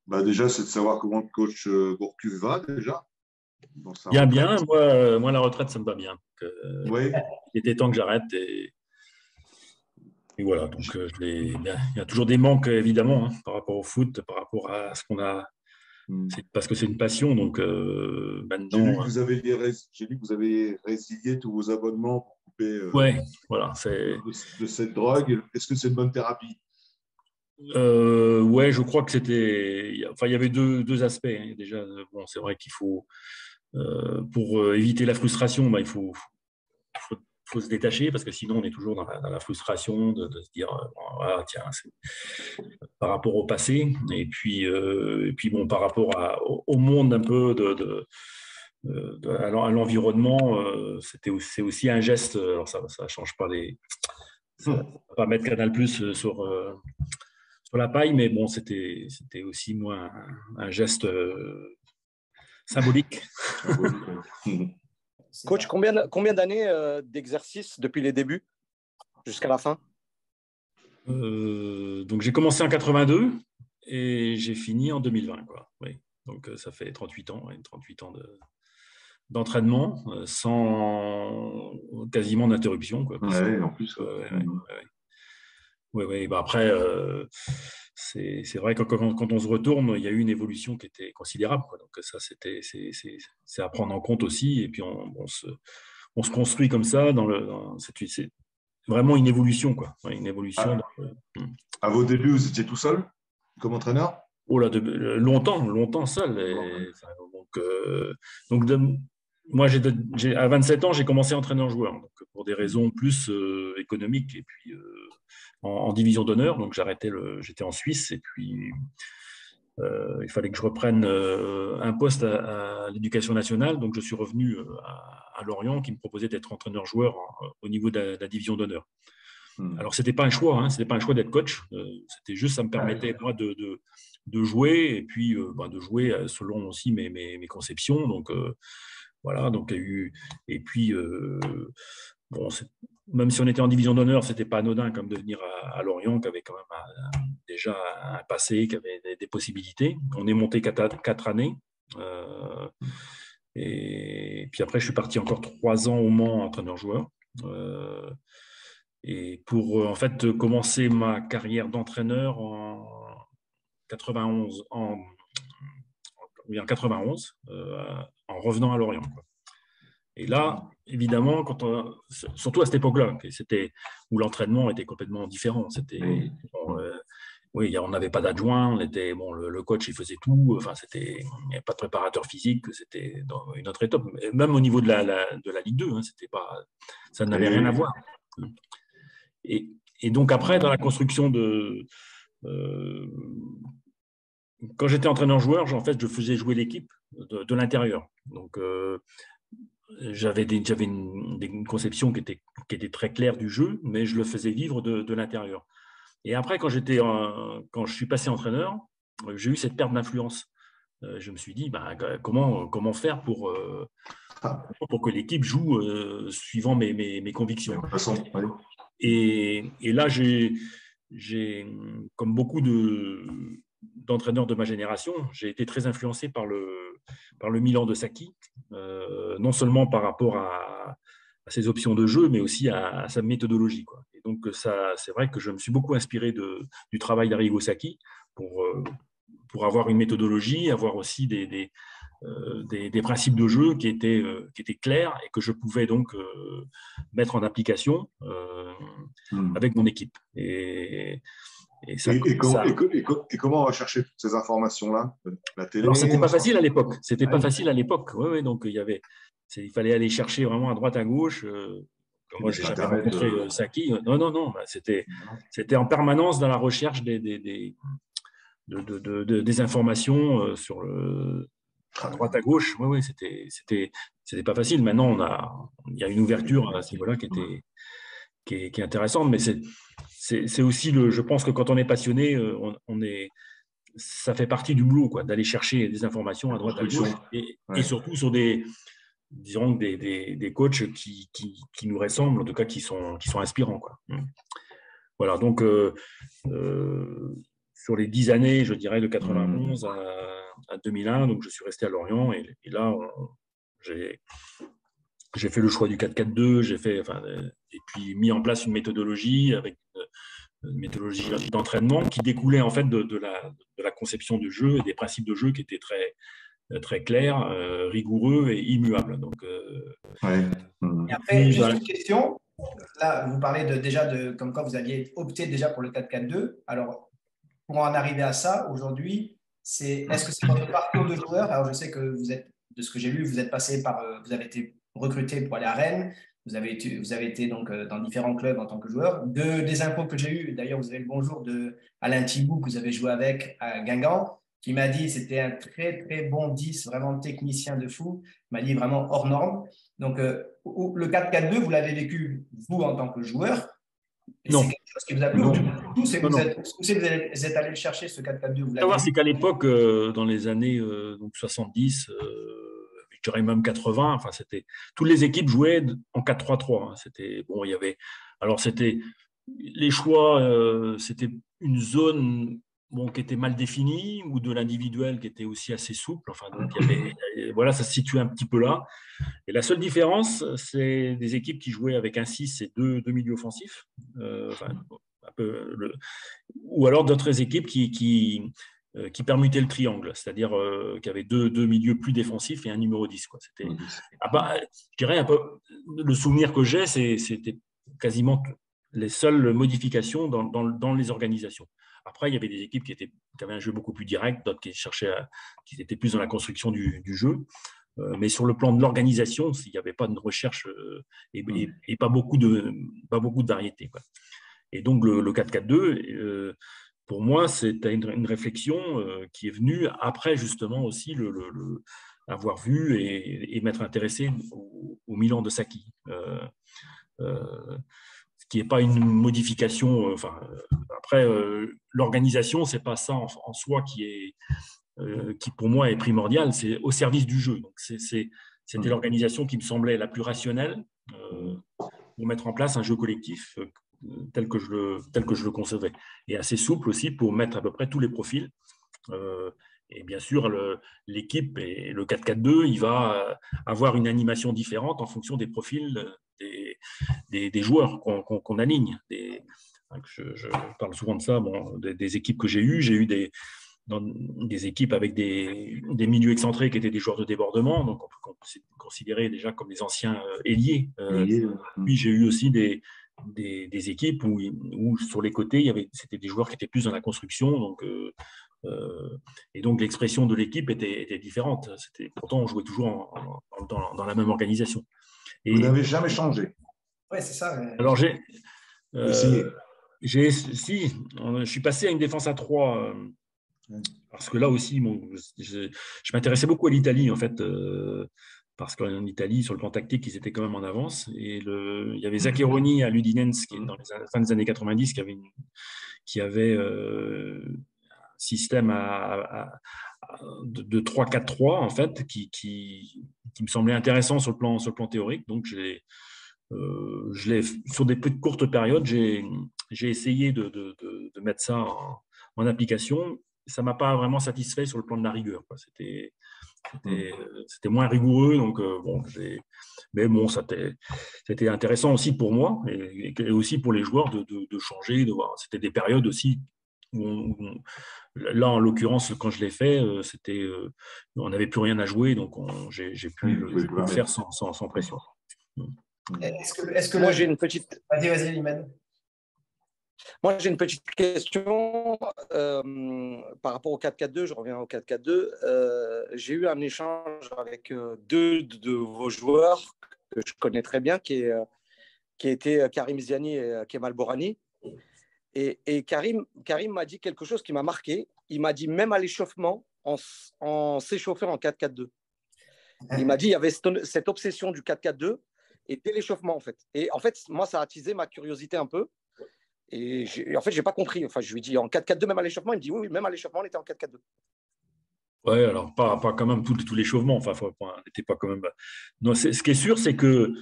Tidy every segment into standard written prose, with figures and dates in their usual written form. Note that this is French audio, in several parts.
Bah déjà, c'est de savoir comment le coach Gourcuff va déjà dans sa Bien, bien. retraite. Moi, la retraite, ça me va bien. Donc, Oui. il était temps que j'arrête. Et voilà. Donc, bien, il y a toujours des manques, évidemment, hein, par rapport au foot, par rapport à ce qu'on a. Hmm. C'est parce que c'est une passion. Donc, J'ai lu maintenant, que j'ai lu que vous avez résilié tous vos abonnements pour couper ouais, voilà. de cette drogue. Est-ce que c'est une bonne thérapie? Ouais, je crois que c'était. Enfin, il y avait deux aspects, hein. Déjà, bon, c'est vrai qu'il faut, pour éviter la frustration, bah, faut, faut se détacher parce que sinon, on est toujours dans la frustration de se dire, bon, voilà, tiens, c'est par rapport au passé. Et puis bon, par rapport au monde un peu à l'environnement, c'est aussi un geste. Alors, ça change pas ça va Hmm. pas mettre Canal Plus sur la paille, mais bon, c'était aussi, moi, un geste symbolique. Symbolique. Hmm. Coach, combien d'années d'exercice depuis les débuts jusqu'à la fin? Donc, j'ai commencé en 82 et j'ai fini en 2020, quoi. Oui. Donc, ça fait 38 ans, ouais, 38 ans d'entraînement sans quasiment d'interruption, quoi. Ouais, en plus. Ouais. Ouais, ouais, Hmm. ouais. Ouais, ouais. Bah, après, c'est vrai que quand on se retourne, il y a eu une évolution qui était considérable, quoi. Donc ça, c'est à prendre en compte aussi. Et puis on se construit comme ça c'est vraiment une évolution, quoi. Ouais, une évolution. À, à vos débuts, vous étiez tout seul comme entraîneur? Oh là, longtemps, longtemps seul. Enfin, donc moi, à 27 ans, j'ai commencé entraîneur-joueur, donc pour des raisons plus économiques et puis en division d'honneur. Donc j'étais en Suisse et puis il fallait que je reprenne un poste à l'éducation nationale. Donc je suis revenu à Lorient qui me proposait d'être entraîneur-joueur au niveau de la division d'honneur. Hmm. Alors, c'était pas un choix, hein, c'était pas un choix d'être coach. C'était juste, ça me permettait, moi, de jouer et puis bah, de jouer selon aussi mes conceptions. Donc, voilà, donc il y a eu. Et puis, bon, même si on était en division d'honneur, c'était pas anodin comme de venir à Lorient, qui avait quand même déjà un passé, qui avait des possibilités. On est monté 4 années. Euh, et puis après, je suis parti encore 3 ans au Mans, entraîneur-joueur. Euh, et pour en fait commencer ma carrière d'entraîneur en 91, oui, en 91, en revenant à Lorient, quoi. Et là, évidemment, surtout à cette époque-là, c'était où l'entraînement était complètement différent. Oui. Bon, oui, on n'avait pas d'adjoint, on était bon, le coach il faisait tout. Enfin, il n'y avait pas de préparateur physique, c'était dans une autre étape. Même au niveau de la Ligue 2, hein, c'était pas, ça n'avait rien à Oui. voir. Et donc après, dans la construction euh, quand j'étais entraîneur-joueur, en fait, je faisais jouer l'équipe de l'intérieur. Donc j'avais une conception qui était très claire du jeu, mais je le faisais vivre de l'intérieur. Et après, quand je suis passé entraîneur, j'ai eu cette perte d'influence. Je me suis dit, bah, comment faire Ah, pour que l'équipe joue suivant mes de convictions. toute façon, oui. Et là, comme beaucoup d'entraîneurs de ma génération, j'ai été très influencé par le Milan de Sacchi, non seulement par rapport à ses options de jeu, mais aussi à sa méthodologie, quoi. Et donc, c'est vrai que je me suis beaucoup inspiré du travail d'Arrigo Sacchi pour avoir une méthodologie, avoir aussi des principes de jeu qui étaient clairs et que je pouvais donc mettre en application Hmm. avec mon équipe. Et ça, Et comment on va chercher toutes ces informations-là? La alors, télé, c'était on pas s'en... facile à l'époque. C'était pas Oui. facile à l'époque. Ouais, ouais, donc, il fallait aller chercher vraiment à droite, à gauche. Et Moi, puis j'ai jamais Internet. rencontré Saki. Non, non, non. Bah, c'était en permanence dans la recherche des informations à droite, à gauche. Oui, oui, c'était pas facile. Maintenant, il y a une ouverture à ce niveau-là qui est intéressante. Mais c'est aussi je pense que quand on est passionné, ça fait partie du boulot, quoi, d'aller chercher des informations La à droite, à construction. gauche et Ouais. surtout sur disons, des coachs qui nous ressemblent, en tout cas qui sont inspirants, quoi. Voilà, donc, sur les 10 années, je dirais, de 91 à 2001. Donc, je suis resté à Lorient. Et là, j'ai fait le choix du 4-4-2. Et puis mis en place une méthodologie avec une méthodologie d'entraînement qui découlait en fait de la conception du jeu et des principes de jeu qui étaient très clairs, rigoureux et immuables. Donc, et après, juste une question. Là, vous parlez comme quoi vous aviez opté déjà pour le 4-4-2. Alors, pour en arriver à ça, aujourd'hui, est-ce que c'est votre parcours de joueur? Alors, je sais que de ce que j'ai lu, vous êtes passé vous avez été recruté pour aller à Rennes. Vous avez été donc dans différents clubs en tant que joueur. Des infos que j'ai eues, d'ailleurs, vous avez le bonjour d'Alain Thibault, que vous avez joué avec à Guingamp, qui m'a dit que c'était un très, très bon 10, vraiment technicien de fou. Il m'a dit vraiment hors norme. Donc, le 4-4-2, vous l'avez vécu, vous, en tant que joueur. Non. C'est quelque chose qui vous a plu. Vous êtes allé le chercher, ce 4-4-2. Vous l'avez vu. C'est qu'à l'époque, dans les années 70, je dirais même 80, enfin, toutes les équipes jouaient en 4-3-3. Les choix, c'était une zone qui était mal définie ou de l'individuel qui était aussi assez souple. Enfin, donc, ça se situait un petit peu là. Et la seule différence, c'est des équipes qui jouaient avec un 6 et deux milieux offensifs. Ou alors d'autres équipes qui permutaient le triangle, c'est-à-dire qui avaient deux milieux plus défensifs et un numéro 10. Quoi. Je dirais un peu, le souvenir que j'ai, c'était quasiment les seules modifications dans les organisations. Après, il y avait des équipes qui avaient un jeu beaucoup plus direct, d'autres qui étaient plus dans la construction du jeu. Mais sur le plan de l'organisation, il n'y avait pas de recherche et pas beaucoup de variété. Quoi. Et donc, le 4-4-2, pour moi, c'est une réflexion qui est venue après, justement, aussi avoir vu et m'être intéressé au Milan de Sacchi. Ce qui n'est pas une modification. Après, l'organisation, ce n'est pas ça en soi qui, pour moi, est primordial. C'est au service du jeu. Donc, c'était l'organisation qui me semblait la plus rationnelle pour mettre en place un jeu collectif tel que je le concevais. Et assez souple aussi pour mettre à peu près tous les profils. Et bien sûr, l'équipe et le 4-4-2, il va avoir une animation différente en fonction des profils des joueurs qu'on aligne. Je parle souvent de ça, des équipes que j'ai eues. J'ai eu des équipes avec des milieux excentrés qui étaient des joueurs de débordement, donc on peut considérer déjà comme des anciens ailiers. Puis j'ai eu aussi des équipes où sur les côtés, c'était des joueurs qui étaient plus dans la construction, et donc l'expression de l'équipe était différente. Pourtant, on jouait toujours dans la même organisation. Et vous n'avez jamais changé. Oui, c'est ça. Alors, je suis passé à une défense à 3 parce que là aussi, je m'intéressais beaucoup à l'Italie, en fait, parce qu'en Italie, sur le plan tactique, ils étaient quand même en avance. Et il y avait Zaccheroni à l'Udinese, qui est dans la fin des années 90, qui avait un système de 3-4-3, en fait, qui me semblait intéressant sur le plan théorique. Donc, sur des plus courtes périodes, j'ai essayé de mettre ça en application. Ça ne m'a pas vraiment satisfait sur le plan de la rigueur. C'était moins rigoureux. Donc, mais bon, c'était intéressant aussi pour moi et aussi pour les joueurs de changer, de voir. C'était des périodes aussi où là, en l'occurrence, quand je l'ai fait, on n'avait plus rien à jouer, donc j'ai pu le faire sans pression. Est-ce que moi, j'ai une petite… Vas-y, Liman. Moi, j'ai une petite question par rapport au 4-4-2. Je reviens au 4-4-2. J'ai eu un échange avec deux de vos joueurs que je connais très bien, qui étaient Karim Ziani et Kemal Borani. Et Karim m'a dit quelque chose qui m'a marqué. Il m'a dit, même à l'échauffement, en s'échauffant en 4-4-2. Il m'a dit il y avait cette obsession du 4-4-2 et dès l'échauffement, en fait. Et en fait, moi, ça a attisé ma curiosité un peu. Et en fait, je n'ai pas compris. Enfin, je lui ai dit en 4-4-2, même à l'échauffement. Il me dit oui, même à l'échauffement, on était en 4-4-2. Ouais, alors pas quand même tout l'échauffement. Enfin, on n'était pas quand même. Non, ce qui est sûr, c'est que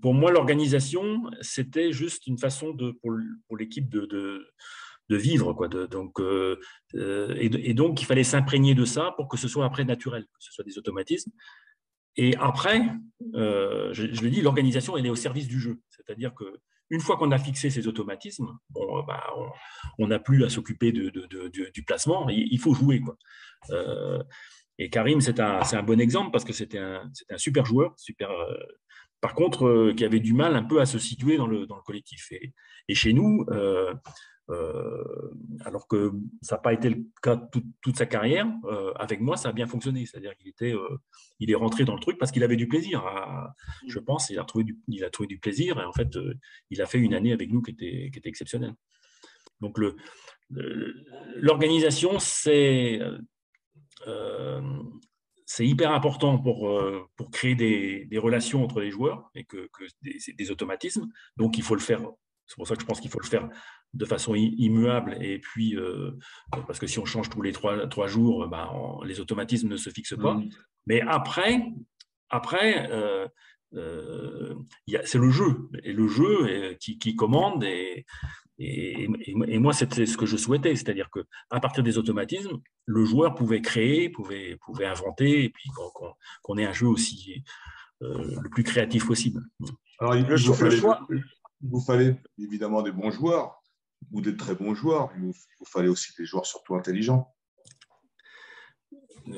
pour moi, l'organisation, c'était juste une façon pour l'équipe de vivre, quoi. Donc, il fallait s'imprégner de ça pour que ce soit après naturel, que ce soit des automatismes. Et après, je l'ai dit, l'organisation, elle est au service du jeu. C'est-à-dire qu'une fois qu'on a fixé ces automatismes, bon, on n'a plus à s'occuper du placement. Il faut jouer, quoi. Et Karim, c'est un bon exemple parce que c'était un super joueur, par contre, qui avait du mal un peu à se situer dans le collectif. Et chez nous, alors que ça n'a pas été le cas toute sa carrière, avec moi, ça a bien fonctionné. C'est-à-dire il est rentré dans le truc parce qu'il avait du plaisir. Je pense, il a trouvé du plaisir. Et en fait, il a fait une année avec nous qui était exceptionnelle. Donc, l'organisation, c'est hyper important pour créer des relations entre les joueurs et que des automatismes. Donc, il faut le faire. C'est pour ça que je pense qu'il faut le faire de façon immuable. Et puis, parce que si on change tous les 3 jours, les automatismes ne se fixent pas. Mais après c'est le jeu. Et le jeu qui commande. Et moi, c'était ce que je souhaitais. C'est-à-dire qu'à partir des automatismes, le joueur pouvait créer, pouvait inventer, et puis qu'on ait un jeu aussi le plus créatif possible. Alors, il vous fallait évidemment des bons joueurs ou des très bons joueurs. Il vous fallait aussi des joueurs surtout intelligents.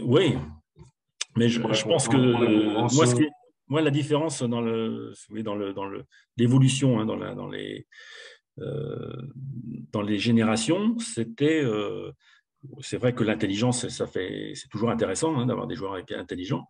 Oui, mais je pense que moi, la différence dans l'évolution, hein, dans les générations, c'est vrai que l'intelligence, c'est toujours intéressant, hein, d'avoir des joueurs intelligents,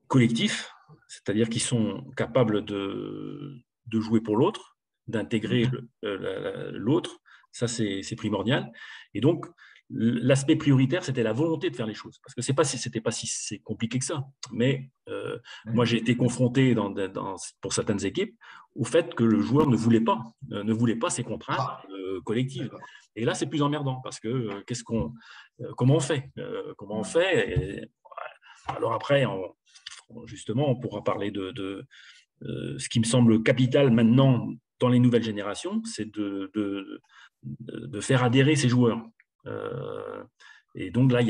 collectifs, c'est-à-dire qui sont capables de jouer pour l'autre, d'intégrer l'autre. Ça, c'est primordial. Et donc, l'aspect prioritaire, c'était la volonté de faire les choses. Parce que c'était pas si compliqué que ça. Mais moi, j'ai été confronté pour certaines équipes au fait que le joueur ne voulait pas ces contraintes collectives. Et là, c'est plus emmerdant parce que comment on fait Alors après, justement, on pourra parler de ce qui me semble capital maintenant dans les nouvelles générations, c'est de faire adhérer ces joueurs. Et donc là,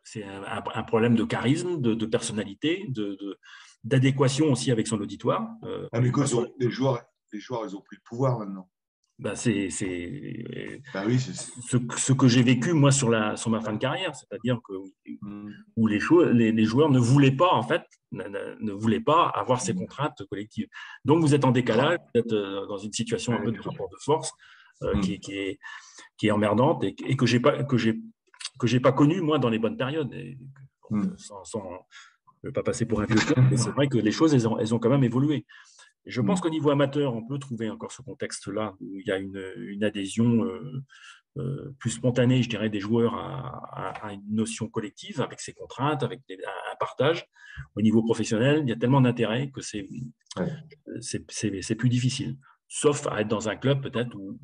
c'est un problème de charisme, de personnalité, d'adéquation aussi avec son auditoire. Mais les joueurs, ils ont pris le pouvoir maintenant. C'est oui, ce que j'ai vécu moi sur ma fin de carrière, c'est-à-dire où les joueurs ne voulaient pas ne voulaient pas avoir ces contraintes collectives. Donc vous êtes en décalage, vous êtes dans une situation un peu de rapport de force qui est emmerdante et que j'ai pas connu moi dans les bonnes périodes. Je ne vais pas passer pour un vieux con, mais c'est vrai que les choses elles ont quand même évolué. Je pense qu'au niveau amateur, on peut trouver encore ce contexte-là où il y a une adhésion plus spontanée, je dirais, des joueurs à une notion collective, avec ses contraintes, avec un partage. Au niveau professionnel, il y a tellement d'intérêt que c'est plus difficile. Sauf à être dans un club peut-être où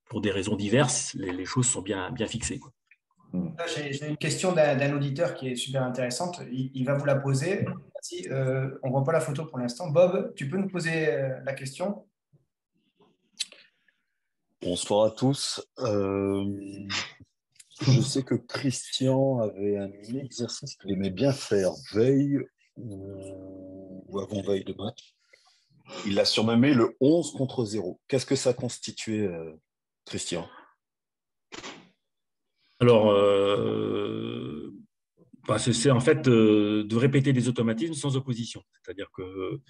pour des raisons diverses, les choses sont bien fixées, quoi. J'ai une question d'un auditeur qui est super intéressante. Il va vous la poser. On ne voit pas la photo pour l'instant. Bob, tu peux nous poser la question? Bonsoir à tous. Je sais que Christian avait un exercice qu'il aimait bien faire, veille ou avant-veille de match. Il l'a surnommé le 11 contre 0. Qu'est-ce que ça constituait, Christian? Alors, c'est en fait de répéter des automatismes sans opposition. C'est-à-dire que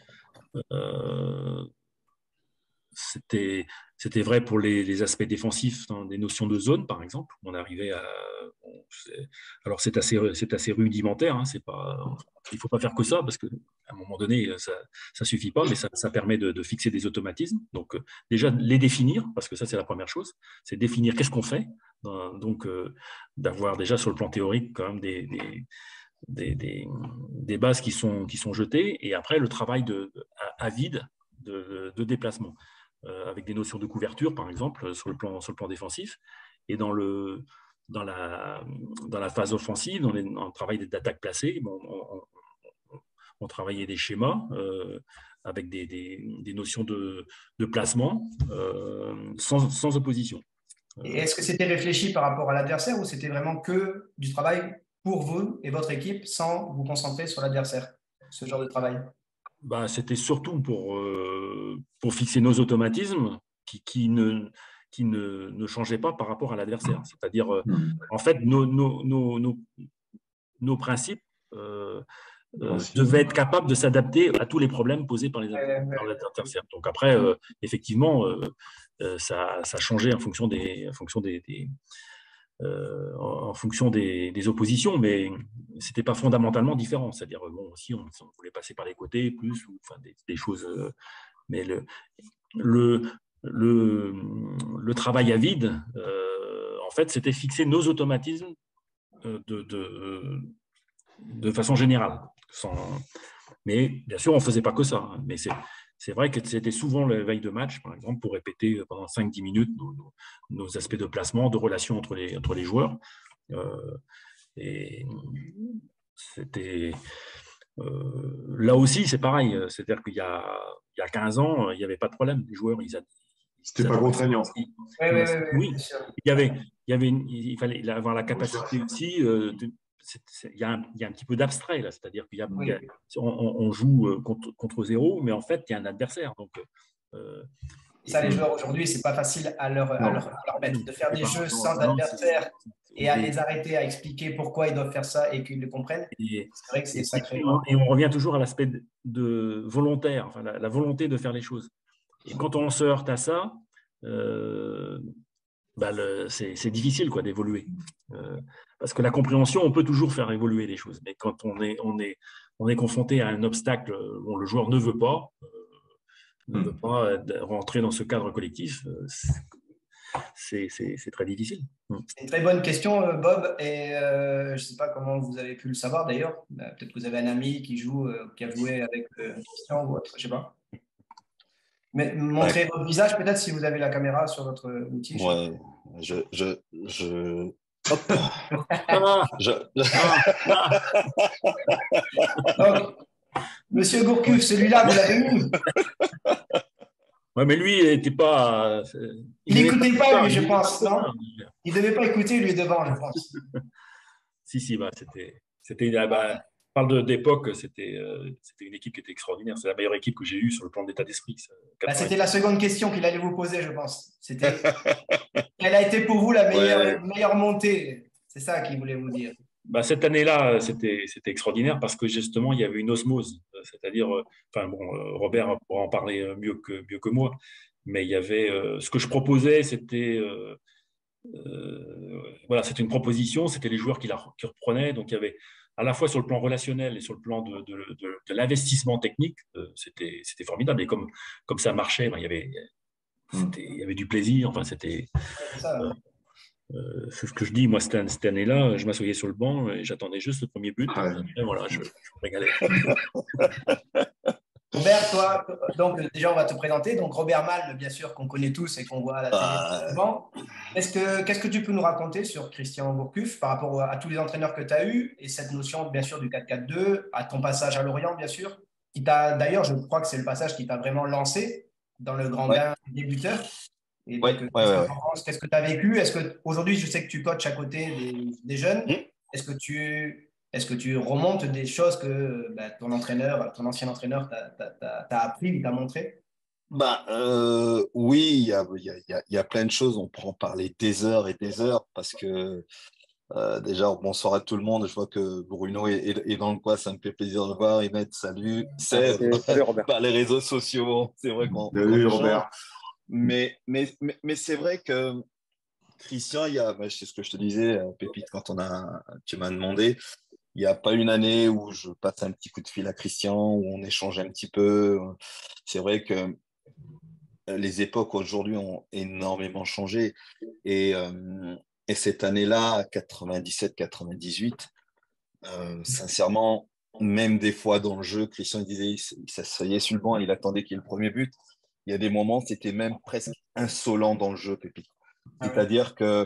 c'était vrai pour les aspects défensifs dans des notions de zone, par exemple. On arrivait alors, c'est assez rudimentaire. Hein, il ne faut pas faire que ça, parce qu'à un moment donné, ça ne suffit pas, mais ça permet de fixer des automatismes. Donc, déjà, les définir, parce que ça, c'est la première chose. C'est définir qu'est-ce qu'on fait. Donc, d'avoir déjà sur le plan théorique quand même des bases qui sont jetées. Et après, le travail à vide de déplacement. Avec des notions de couverture, par exemple, sur le plan défensif. Et dans la phase offensive, on travaille d'attaque placée. On travaillait des schémas avec des notions de placement, sans opposition. Et est-ce que c'était réfléchi par rapport à l'adversaire ou c'était vraiment que du travail pour vous et votre équipe sans vous concentrer sur l'adversaire, ce genre de travail? C'était surtout pour fixer nos automatismes qui ne changeaient pas par rapport à l'adversaire. C'est-à-dire, en fait, nos principes devaient être capables de s'adapter à tous les problèmes posés par les adversaires. Donc après, effectivement, ça changeait en fonction des oppositions, mais c'était pas fondamentalement différent. C'est-à-dire, bon, aussi, on voulait passer par les côtés plus, ou enfin des choses. Mais le travail à vide, en fait, c'était fixer nos automatismes de façon générale. Mais bien sûr, on ne faisait pas que ça. Hein. Mais c'est vrai que c'était souvent la veille de match, par exemple, pour répéter pendant 5-10 minutes nos aspects de placement, de relations entre les joueurs. Et c'était… là aussi, c'est pareil. C'est-à-dire qu'il y a 15 ans, il n'y avait pas de problème. Les joueurs, c'était pas contraignant. Oui, il fallait avoir la capacité aussi il y a un petit peu d'abstrait là, c'est-à-dire qu'on joue contre zéro, mais en fait, il y a un adversaire. Donc, ça, les joueurs aujourd'hui, c'est pas facile à leur mettre. De faire des jeux sans adversaire et à les arrêter, à expliquer pourquoi ils doivent faire ça et qu'ils le comprennent. C'est vrai que c'est sacré. Et on revient toujours à l'aspect de volontaire, enfin, la volonté de faire les choses. Et quand on se heurte à ça, c'est difficile d'évoluer. Parce que la compréhension, on peut toujours faire évoluer les choses. Mais quand on est confronté à un obstacle dont le joueur ne veut pas rentrer dans ce cadre collectif, c'est très difficile. C'est une très bonne question, Bob. Et je ne sais pas comment vous avez pu le savoir d'ailleurs. Peut-être que vous avez un ami qui a joué avec Christian ou autre, je ne sais pas. Mais montrez votre visage peut-être si vous avez la caméra sur votre outil. Ouais, Hop. Donc, Monsieur Gourcuff, celui-là, vous l'avez eu. Ouais, mais lui, il n'était pas. Il n'écoutait pas, lui, je pense, non? Il ne devait pas écouter, lui, devant, je pense. Si, c'était. Parle d'époque, c'était une équipe qui était extraordinaire. C'est la meilleure équipe que j'ai eue sur le plan d'état d'esprit. C'était la seconde question qu'il allait vous poser, je pense. C'était quelle a été pour vous la meilleure montée? C'est ça qu'il voulait vous dire. Cette année-là, c'était extraordinaire parce que justement, il y avait une osmose. C'est-à-dire, Robert pourra en parler mieux que moi, mais il y avait ce que je proposais, c'était c'était une proposition, c'était les joueurs qui reprenaient. Donc, il y avait à la fois sur le plan relationnel et sur le plan de l'investissement technique, c'était formidable. Et comme ça marchait, il y avait du plaisir. Enfin, c'était… c'est ce que je dis, moi, cette année-là, je m'assoyais sur le banc et j'attendais juste le premier but. Et voilà, je me régalais. Robert, toi, donc déjà, on va te présenter. Donc, Robert Malm, bien sûr, qu'on connaît tous et qu'on voit à la télé souvent. Qu'est-ce que tu peux nous raconter sur Christian Gourcuff par rapport à tous les entraîneurs que tu as eus et cette notion, bien sûr, du 4-4-2, à ton passage à Lorient, bien sûr, qui t'a, d'ailleurs, je crois que c'est le passage qui t'a vraiment lancé dans le grand bain débuteur. Et donc, qu'est-ce que tu as vécu? Est-ce qu'aujourd'hui, je sais que tu coaches à côté des jeunes. Est-ce que tu remontes des choses que ton ancien entraîneur t'a appris, t'a montré? Oui, il y a plein de choses. On peut en parler des heures et des heures parce que déjà, bonsoir à tout le monde. Je vois que Bruno est dans le coin. Ça me fait plaisir de voir. Ahmed, salut. Seb, par les réseaux sociaux. C'est vrai qu'on… Salut, Robert. Mais c'est vrai que Christian, c'est ce que je te disais, Pépite, quand tu m'as demandé, il n'y a pas une année où je passe un petit coup de fil à Christian, où on échange un petit peu. C'est vrai que les époques aujourd'hui ont énormément changé. Et cette année-là, 97-98, sincèrement, même des fois dans le jeu, Christian disait, il s'asseyait sur le banc, il attendait qu'il y ait le premier but. Il y a des moments, c'était même presque insolent dans le jeu, Pépite. C'est-à-dire qu'on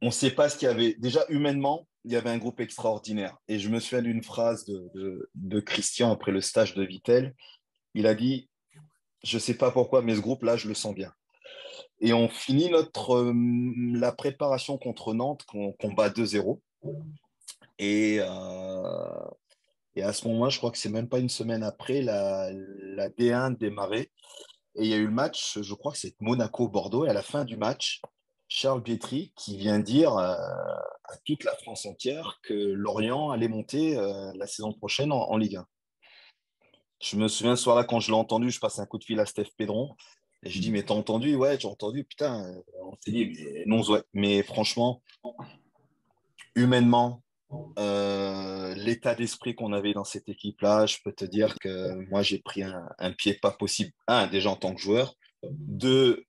ne sait pas ce qu'il y avait. Déjà, humainement, il y avait un groupe extraordinaire. Et je me souviens d'une phrase de Christian après le stage de Vittel. il a dit, je ne sais pas pourquoi, mais ce groupe-là, je le sens bien. Et on finit la préparation contre Nantes, qu'on bat 2-0. Et à ce moment-là, je crois que c'est même pas une semaine après, la D1 démarrait. Et il y a eu le match, je crois que c'est Monaco-Bordeaux. Et à la fin du match, Charles Bietri qui vient dire à toute la France entière que Lorient allait monter la saison prochaine en Ligue 1. Je me souviens ce soir-là, quand je l'ai entendu, je passe un coup de fil à Steph Pédron. Et je dis, mais t'as entendu? Ouais, j'ai entendu. Putain, on s'est dit, mais non, ouais. Mais franchement, humainement, l'état d'esprit qu'on avait dans cette équipe-là, je peux te dire que moi, j'ai pris un pied pas possible. Un, déjà en tant que joueur. Deux,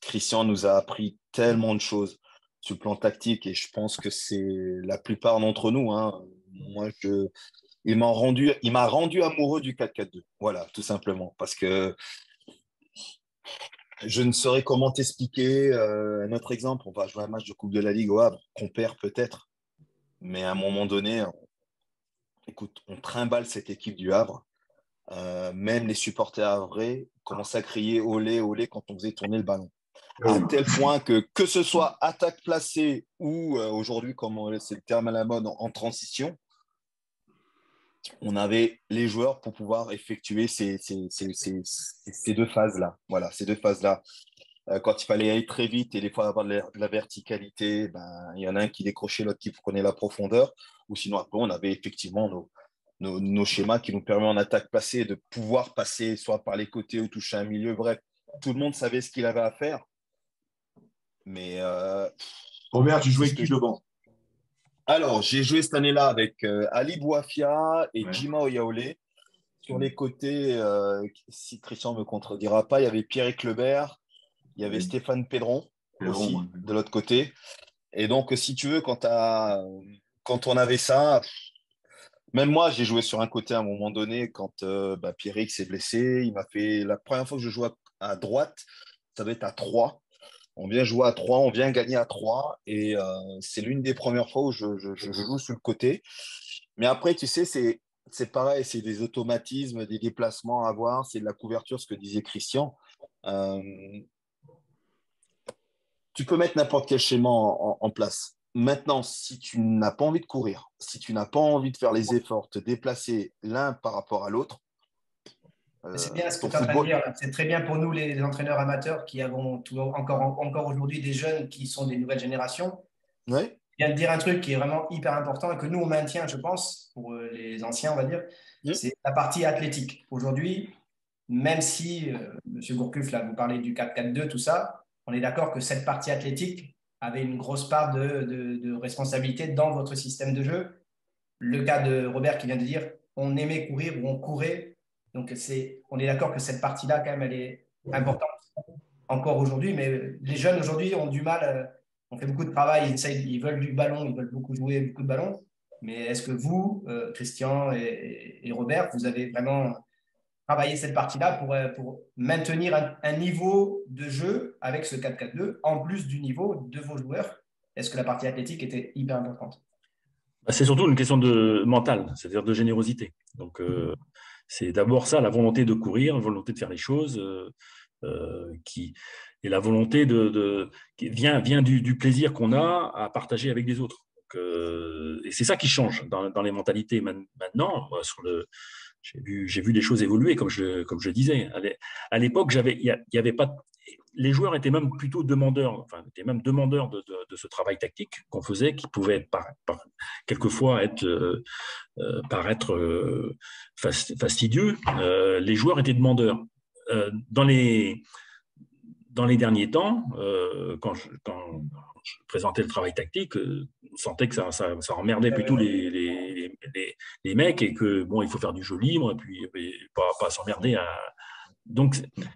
Christian nous a appris tellement de choses sur le plan tactique et je pense que c'est la plupart d'entre nous. Hein. Moi, il m'a rendu amoureux du 4-4-2. Voilà, tout simplement. Parce que je ne saurais comment t'expliquer. Un autre exemple, on va jouer un match de Coupe de la Ligue au Havre, qu'on perd peut-être. Mais à un moment donné, écoute, on trimballe cette équipe du Havre. Même les supporters havrais commençaient à crier olé, olé quand on faisait tourner le ballon. À tel point que ce soit attaque placée ou aujourd'hui, comme c'est le terme à la mode, en transition, on avait les joueurs pour pouvoir effectuer ces deux phases-là. Voilà, ces deux phases-là. Quand il fallait aller très vite et des fois avoir de la verticalité, ben, il y en a un qui décrochait, l'autre qui prenait la profondeur. Ou sinon, après, on avait effectivement nos schémas qui nous permettent en attaque placée de pouvoir passer soit par les côtés ou toucher un milieu. Bref, tout le monde savait ce qu'il avait à faire. Mais Robert, tu jouais qui devant? Alors, j'ai joué cette année-là avec Ali Bouafia et Djima Oyaolé. Sur les côtés, si Christian ne me contredira pas, il y avait Pierrick Lebert, il y avait Stéphane Pédron aussi, de l'autre côté. Et donc, si tu veux, quand on avait ça, même moi, j'ai joué sur un côté à un moment donné quand Pierrick s'est blessé. Il m'a fait la première fois que je joue à droite, ça va être à 3. On vient jouer à 3, on vient gagner à 3. Et c'est l'une des premières fois où je joue sur le côté. Mais après, tu sais, c'est pareil, c'est des automatismes, des déplacements à avoir, c'est de la couverture, ce que disait Christian. Tu peux mettre n'importe quel schéma en place. Maintenant, si tu n'as pas envie de courir, si tu n'as pas envie de faire les efforts, te déplacer l'un par rapport à l'autre, c'est bien ce que tu es en train de dire. C'est très bien pour nous, les entraîneurs amateurs, qui avons encore aujourd'hui des jeunes qui sont des nouvelles générations. Ouais. Je viens de dire un truc qui est vraiment hyper important et que nous, on maintient, je pense, pour les anciens, on va dire, c'est la partie athlétique. Aujourd'hui, même si, M. Gourcuff, là, vous parlez du 4-4-2, tout ça, on est d'accord que cette partie athlétique avait une grosse part de responsabilité dans votre système de jeu. Le cas de Robert qui vient de dire, on aimait courir ou on courait. Donc, on est d'accord que cette partie-là, quand même, elle est importante encore aujourd'hui. Mais les jeunes, aujourd'hui, ont du mal. On fait beaucoup de travail, ils veulent du ballon, ils veulent beaucoup jouer, beaucoup de ballon. Mais est-ce que vous, Christian et Robert, vous avez vraiment travaillé cette partie-là pour maintenir un niveau de jeu avec ce 4-4-2, en plus du niveau de vos joueurs? Est-ce que la partie athlétique était hyper importante? C'est surtout une question de mentale, c'est-à-dire de générosité. Donc, c'est d'abord ça, la volonté de courir, la volonté de faire les choses, et la volonté qui vient du plaisir qu'on a à partager avec les autres. Donc, et c'est ça qui change dans les mentalités maintenant. J'ai vu des choses évoluer, comme je disais. À l'époque, il y avait pas. Les joueurs étaient même plutôt demandeurs, étaient même demandeurs de ce travail tactique qu'on faisait, qui pouvait quelquefois paraître fastidieux. Les joueurs étaient demandeurs. Dans les derniers temps, quand je présentais le travail tactique, on sentait que ça emmerdait plutôt les mecs et que bon, il faut faire du jeu libre et puis pas s'emmerder à. Donc,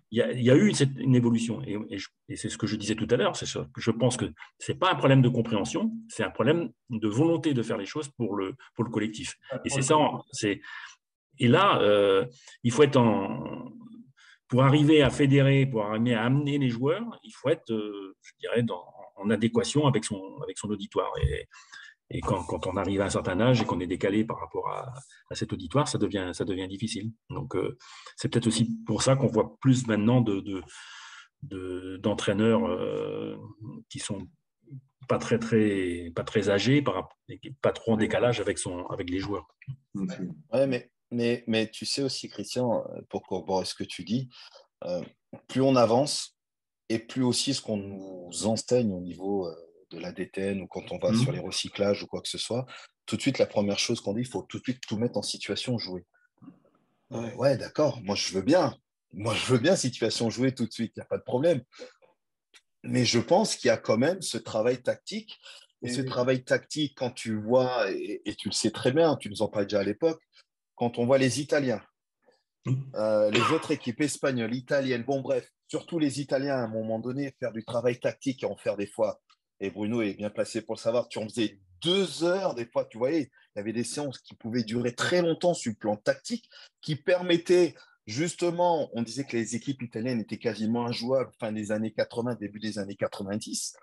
il y a eu une évolution. Et c'est ce que je disais tout à l'heure. Je pense que ce n'est pas un problème de compréhension, c'est un problème de volonté de faire les choses pour le collectif. Et c'est ça. Et là, il faut être pour arriver à fédérer, pour arriver à amener les joueurs, il faut être, je dirais, en adéquation avec son auditoire. Et quand on arrive à un certain âge et qu'on est décalé par rapport à cet auditoire, ça devient difficile. Donc, c'est peut-être aussi pour ça qu'on voit plus maintenant d'entraîneurs qui sont pas très âgés, pas trop en décalage avec les joueurs. Ouais, mais tu sais aussi, Christian, pour corroborer ce que tu dis, plus on avance et plus aussi ce qu'on nous enseigne au niveau de la DTN ou quand on va sur les recyclages ou quoi que ce soit, tout de suite, la première chose qu'on dit, il faut tout de suite tout mettre en situation jouée. Ouais, d'accord, moi je veux bien. Moi je veux bien situation jouée tout de suite, il n'y a pas de problème. Mais je pense qu'il y a quand même ce travail tactique. Et ce travail tactique, quand tu vois, et tu le sais très bien, tu nous en parlais déjà à l'époque, quand on voit les Italiens, les autres équipes espagnoles, italiennes, bon bref, surtout les Italiens à un moment donné, faire du travail tactique et en faire des fois, et Bruno est bien placé pour le savoir, tu en faisais 2 heures des fois, tu voyais, il y avait des séances qui pouvaient durer très longtemps sur le plan tactique, qui permettaient justement, on disait que les équipes italiennes étaient quasiment injouables fin des années 80, début des années 90.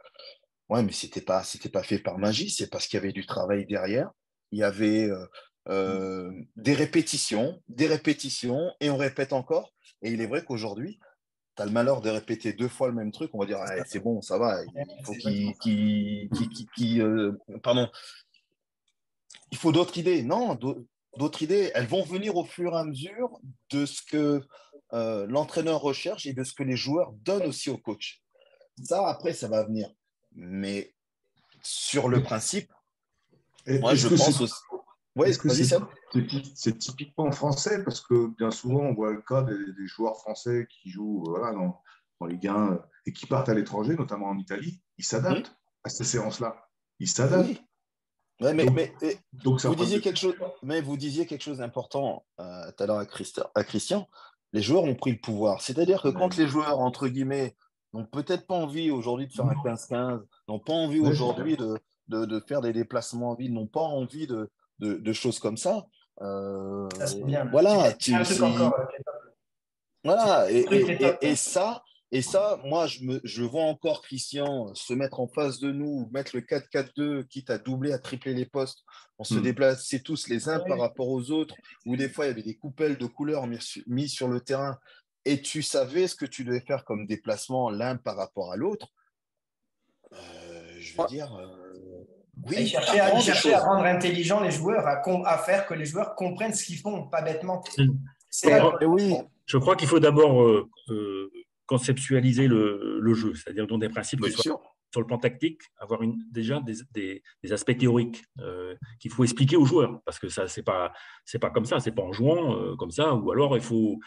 Ouais, mais c'était pas fait par magie, c'est parce qu'il y avait du travail derrière. Il y avait des répétitions, et on répète encore. Et il est vrai qu'aujourd'hui, tu as le malheur de répéter 2 fois le même truc. On va dire, ah, c'est bon, ça va. Il faut pardon, il faut d'autres idées. Non, d'autres idées, elles vont venir au fur et à mesure de ce que l'entraîneur recherche et de ce que les joueurs donnent aussi au coach. Ça, après, ça va venir. Mais sur le principe, moi, je pense aussi. Oui, vas-y, Sam. C'est typiquement français parce que bien souvent, on voit le cas des joueurs français qui jouent dans les gains et qui partent à l'étranger, notamment en Italie. Ils s'adaptent à ces séances-là. Ils s'adaptent. Oui. Ouais, donc vous disiez quelque chose d'important tout à l'heure à Christian. Les joueurs ont pris le pouvoir. C'est-à-dire que quand les joueurs, entre guillemets, n'ont peut-être pas envie aujourd'hui de faire un 15-15, n'ont pas envie aujourd'hui de faire des déplacements en ville, n'ont pas envie de choses comme ça. Ça, c'est bien. Voilà. Voilà. Et ça, moi, je vois encore Christian se mettre en face de nous, mettre le 4-4-2, quitte à doubler, à tripler les postes. On se déplaçait tous les uns par rapport aux autres, où des fois, il y avait des coupelles de couleurs mis sur le terrain. Et tu savais ce que tu devais faire comme déplacement l'un par rapport à l'autre. Je veux dire, oui. Il cherchait à rendre intelligents les joueurs, à faire que les joueurs comprennent ce qu'ils font, pas bêtement. Je crois qu'il faut d'abord conceptualiser le jeu, c'est-à-dire dans des principes qui soient sur le plan tactique, avoir déjà des aspects théoriques qu'il faut expliquer aux joueurs, parce que ça c'est pas comme ça, c'est pas en jouant comme ça, ou alors il faut.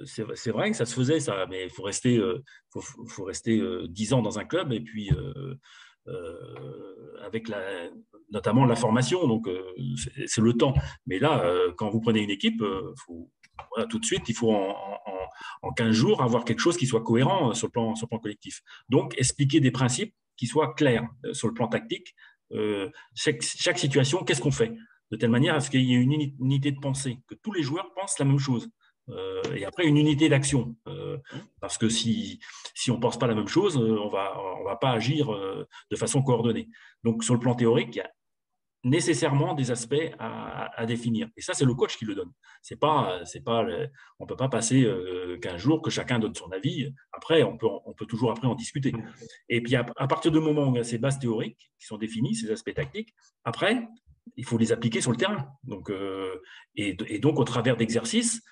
C'est vrai que ça se faisait ça, mais il faut rester 10 ans dans un club et puis avec notamment la formation, donc c'est le temps. Mais là, quand vous prenez une équipe, tout de suite, il faut en 15 jours avoir quelque chose qui soit cohérent sur le plan collectif. Donc, expliquer des principes qui soient clairs sur le plan tactique. Chaque situation, qu'est-ce qu'on fait? De telle manière à ce qu'il y ait une unité de pensée, que tous les joueurs pensent la même chose. Et après, une unité d'action. Parce que si on ne pense pas la même chose, on va pas agir de façon coordonnée. Donc, sur le plan théorique, il y a nécessairement des aspects à définir. Et ça, c'est le coach qui le donne. On ne peut pas passer 15 jours que chacun donne son avis. Après, on peut toujours après en discuter. Et puis, à partir du moment où il y a ces bases théoriques qui sont définies, ces aspects tactiques, après, il faut les appliquer sur le terrain. Donc, et donc, au travers d'exercices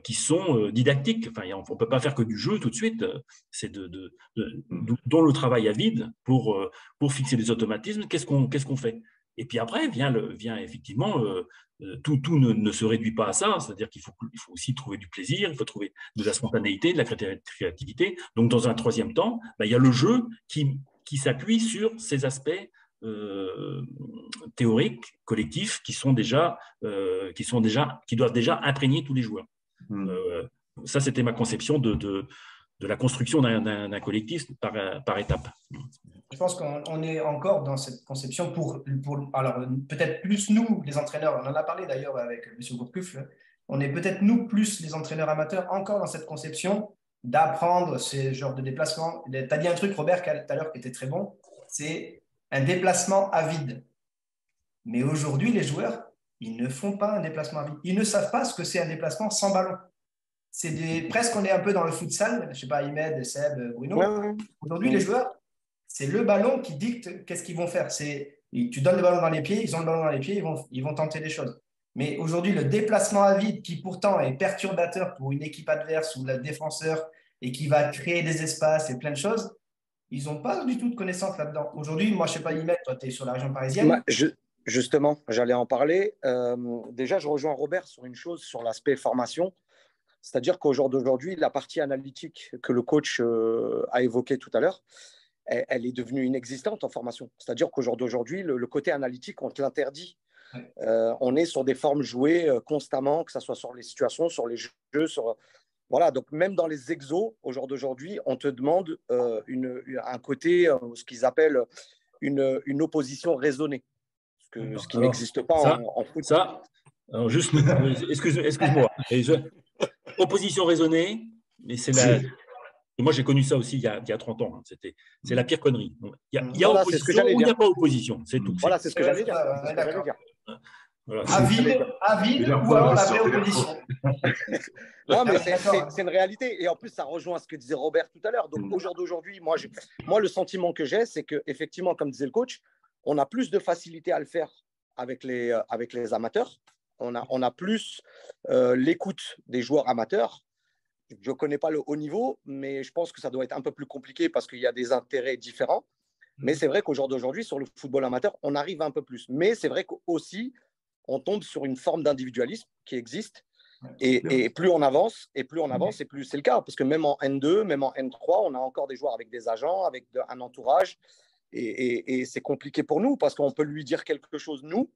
qui sont didactiques. Enfin, on ne peut pas faire que du jeu tout de suite. C'est dont le travail à vide pour fixer des automatismes. Qu'est-ce qu'on fait? Et puis après, vient effectivement, tout ne se réduit pas à ça. C'est-à-dire qu'il faut aussi trouver du plaisir, il faut trouver de la spontanéité, de la créativité. Donc, dans un troisième temps, il y a le jeu qui s'appuie sur ces aspects théoriques, collectifs, qui doivent déjà imprégner tous les joueurs. Ça, c'était ma conception de la construction d'un collectif par étape. Je pense qu'on est encore dans cette conception alors peut-être plus nous, les entraîneurs, on en a parlé d'ailleurs avec M. Gourcuff, on est peut-être nous plus les entraîneurs amateurs encore dans cette conception d'apprendre ces genres de déplacements. Tu as dit un truc, Robert, tout à l'heure qui était très bon, c'est un déplacement à vide. Mais aujourd'hui, les joueurs, ils ne font pas un déplacement à vide. Ils ne savent pas ce que c'est un déplacement sans ballon. Presque, on est un peu dans le futsal. Je ne sais pas, Ahmed, Seb, Bruno. Aujourd'hui, les joueurs, c'est le ballon qui dicte qu'est-ce qu'ils vont faire. Tu donnes le ballon dans les pieds, ils ont le ballon dans les pieds, ils vont tenter des choses. Mais aujourd'hui, le déplacement à vide, qui pourtant est perturbateur pour une équipe adverse ou le défenseur et qui va créer des espaces et plein de choses, ils n'ont pas du tout de connaissances là-dedans. Aujourd'hui, moi, je ne sais pas, Ahmed, toi, tu es sur la région parisienne. Justement, j'allais en parler. Déjà, je rejoins Robert sur une chose, sur l'aspect formation. C'est-à-dire qu'au jour d'aujourd'hui, la partie analytique que le coach a évoquée tout à l'heure, elle est devenue inexistante en formation. C'est-à-dire qu'au jour d'aujourd'hui, le côté analytique, on te l'interdit. On est sur des formes jouées constamment, que ce soit sur les situations, sur les jeux, voilà. Donc, même dans les exos, au jour d'aujourd'hui, on te demande un côté, ce qu'ils appellent une opposition raisonnée, ce qui n'existe pas en foot. Ça, alors juste, excuse-moi. Opposition raisonnée, mais c'est la. Moi, j'ai connu ça aussi il y a 30 ans. C'est la pire connerie. Il y a opposition ou il n'y a pas opposition. C'est tout. Voilà, c'est ce que j'allais dire. Voilà, à vide ou alors la vraie opposition. Non, mais c'est une réalité. Et en plus, ça rejoint ce que disait Robert tout à l'heure. Donc, au jour d'aujourd'hui, moi, le sentiment que j'ai, c'est qu'effectivement, comme disait le coach, on a plus de facilité à le faire avec les amateurs. On a plus l'écoute des joueurs amateurs. Je ne connais pas le haut niveau, mais je pense que ça doit être un peu plus compliqué parce qu'il y a des intérêts différents. Mais c'est vrai qu'au jour d'aujourd'hui, sur le football amateur, on arrive un peu plus. Mais c'est vrai qu'aussi, on tombe sur une forme d'individualisme qui existe. Et plus on avance, et plus c'est le cas. Parce que même en N2, même en N3, on a encore des joueurs avec des agents, avec un entourage. Et c'est compliqué pour nous parce qu'on peut lui dire quelque chose, nous,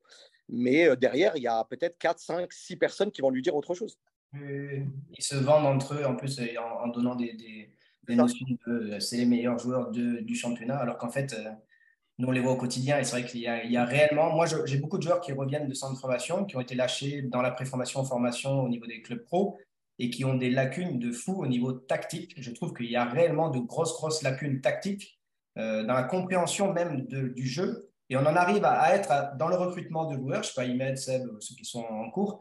mais derrière, il y a peut-être 4, 5, 6 personnes qui vont lui dire autre chose. Ils se vendent entre eux, en plus, en donnant des notions de c'est les meilleurs joueurs du championnat, alors qu'en fait, nous, on les voit au quotidien et c'est vrai qu'il y a réellement… Moi, j'ai beaucoup de joueurs qui reviennent de centres de formation, qui ont été lâchés dans la préformation, formation au niveau des clubs pro et qui ont des lacunes de fou au niveau tactique. Je trouve qu'il y a réellement de grosses lacunes tactiques dans la compréhension même du jeu. Et on en arrive à être dans le recrutement de joueurs, je ne sais pas, Imed, Seb, ceux qui sont en cours.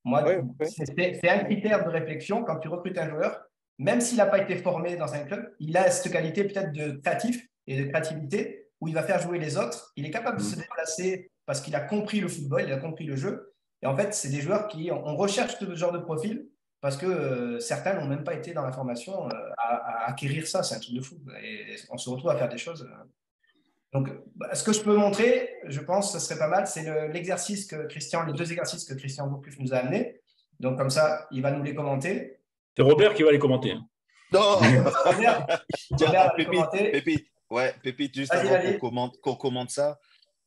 Moi, c'est un critère de réflexion. Quand tu recrutes un joueur, même s'il n'a pas été formé dans un club, il a cette qualité peut-être de créatif et de créativité où il va faire jouer les autres. Il est capable de se déplacer parce qu'il a compris le football, il a compris le jeu. Et en fait, c'est des joueurs on recherche ce genre de profil parce que certains n'ont même pas été dans la formation à acquérir ça. C'est un truc de fou. Et on se retrouve à faire des choses. Donc, ce que je peux montrer, je pense que ce serait pas mal, c'est les 2 exercices que Christian Gourcuff nous a amenés. Donc, comme ça, il va nous les commenter. C'est Robert qui va les commenter. Hein. Non Robert va les commenter. Pépite, juste avant qu'on commente ça,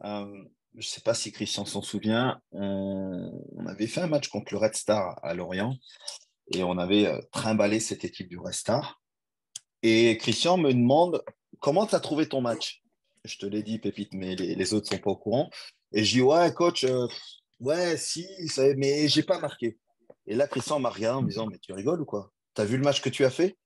je ne sais pas si Christian s'en souvient, on avait fait un match contre le Red Star à Lorient et on avait trimballé cette équipe du Red Star. Et Christian me demande comment tu as trouvé ton match. Je te l'ai dit, Pépite, mais les autres ne sont pas au courant. Et je dis, ouais, coach, si, mais je n'ai pas marqué. Et là, Christian m'a regardé en me disant, mais tu rigoles ou quoi? Tu as vu le match que tu as fait?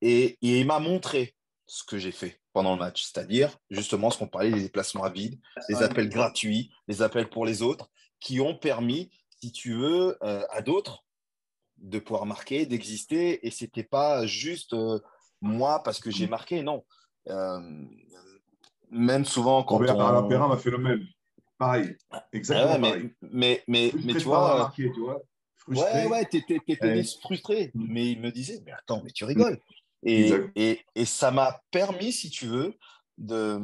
Et il m'a montré ce que j'ai fait pendant le match, c'est-à-dire justement ce qu'on parlait, les déplacements à vide, les appels gratuits, les appels pour les autres, qui ont permis, si tu veux, à d'autres de pouvoir marquer, d'exister. Et ce n'était pas juste moi parce que j'ai marqué, non. Même souvent quand Robert Perrin m'a fait le même. Pareil, exactement pareil. Mais tu vois… Marqué, tu vois, frustré. Ouais, t'étais frustré. Mais il me disait, mais attends, mais tu rigoles. Et ça m'a permis, si tu veux, de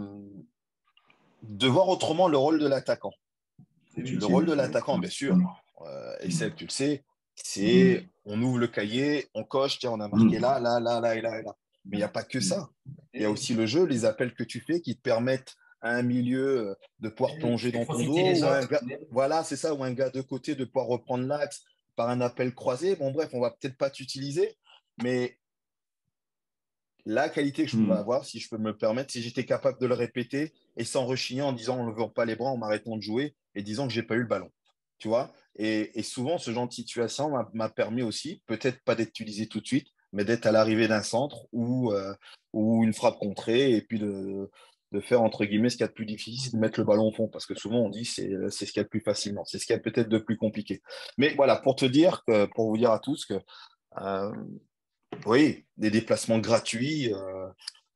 voir autrement le rôle de l'attaquant. Le rôle de l'attaquant, bien sûr, et celle, tu le sais, c'est on ouvre le cahier, on coche, tiens, on a marqué là et là. Mais il n'y a pas que ça. Il y a aussi le jeu, les appels que tu fais qui te permettent à un milieu de pouvoir plonger dans ton dos. Voilà, c'est ça, ou un gars de côté de pouvoir reprendre l'axe par un appel croisé. Bon, bref, on ne va peut-être pas t'utiliser, mais la qualité que je pouvais avoir, si je peux me le permettre, si j'étais capable de le répéter et sans rechigner en disant on ne levant pas les bras, en m'arrêtant de jouer et disant que je n'ai pas eu le ballon. Tu vois, et souvent, ce genre de situation m'a permis aussi, peut-être pas d'être utilisé tout de suite, mais d'être à l'arrivée d'un centre ou une frappe contrée et puis de faire, entre guillemets, ce qu'il y a de plus difficile, c'est de mettre le ballon au fond, parce que souvent on dit c'est ce qu'il y a de plus facile. Non, c'est ce qu'il y a peut-être de plus compliqué. Mais voilà, pour vous dire à tous que, euh, oui, des déplacements gratuits.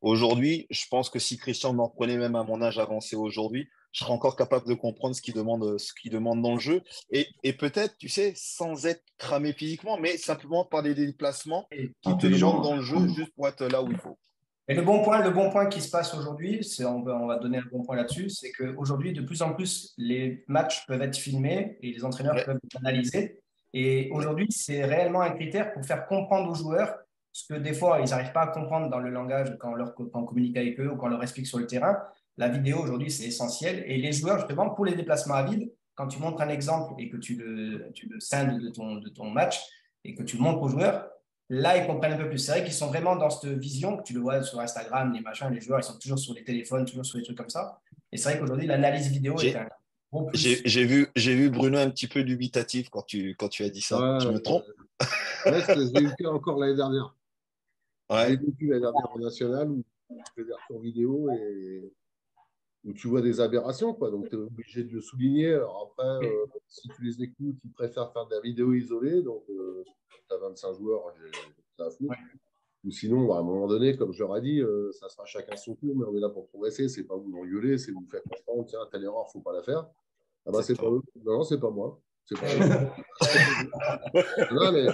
Aujourd'hui, je pense que si Christian m'en prenait même à mon âge avancé aujourd'hui, je serais encore capable de comprendre ce qu'il demande dans le jeu. Et peut-être, tu sais, sans être cramé physiquement, mais simplement par des déplacements qui te jantent dans le jeu juste pour être là où il faut. Et le bon point qui se passe aujourd'hui, on va donner un bon point là-dessus, c'est qu'aujourd'hui, de plus en plus, les matchs peuvent être filmés et les entraîneurs peuvent les analyser. Et aujourd'hui, c'est réellement un critère pour faire comprendre aux joueurs ce que des fois, ils n'arrivent pas à comprendre dans le langage quand on communique avec eux ou quand on leur explique sur le terrain. La vidéo, aujourd'hui, c'est essentiel. Et les joueurs, justement, pour les déplacements à vide, quand tu montres un exemple et que tu le scindes de ton match et que tu le montres aux joueurs, là, ils comprennent un peu plus. C'est vrai qu'ils sont vraiment dans cette vision, que tu le vois sur Instagram, les machins, les joueurs, ils sont toujours sur les téléphones, toujours sur des trucs comme ça. Et c'est vrai qu'aujourd'hui, l'analyse vidéo est un gros plus. J'ai vu Bruno un petit peu dubitatif quand tu as dit ça. Je me trompe? Ouais, je l'ai eu fait encore l'année dernière. Ouais. J'ai vécu l'année dernière en national où tu fais des retours vidéo et où tu vois des aberrations, quoi. Donc, tu es obligé de le souligner. Alors après, si tu les écoutes, ils préfèrent faire de la vidéo isolée. Donc, tu as 25 joueurs, ça à foutre. Ouais. Ou sinon, à un moment donné, comme je leur ai dit, ça sera chacun son tour, mais on est là pour progresser. C'est pas vous engueuler, c'est vous faire comprendre, tiens, telle erreur, il ne faut pas la faire. Ah bah, c'est pas eux. Non, c'est pas moi. C'est pas eux. Non, mais...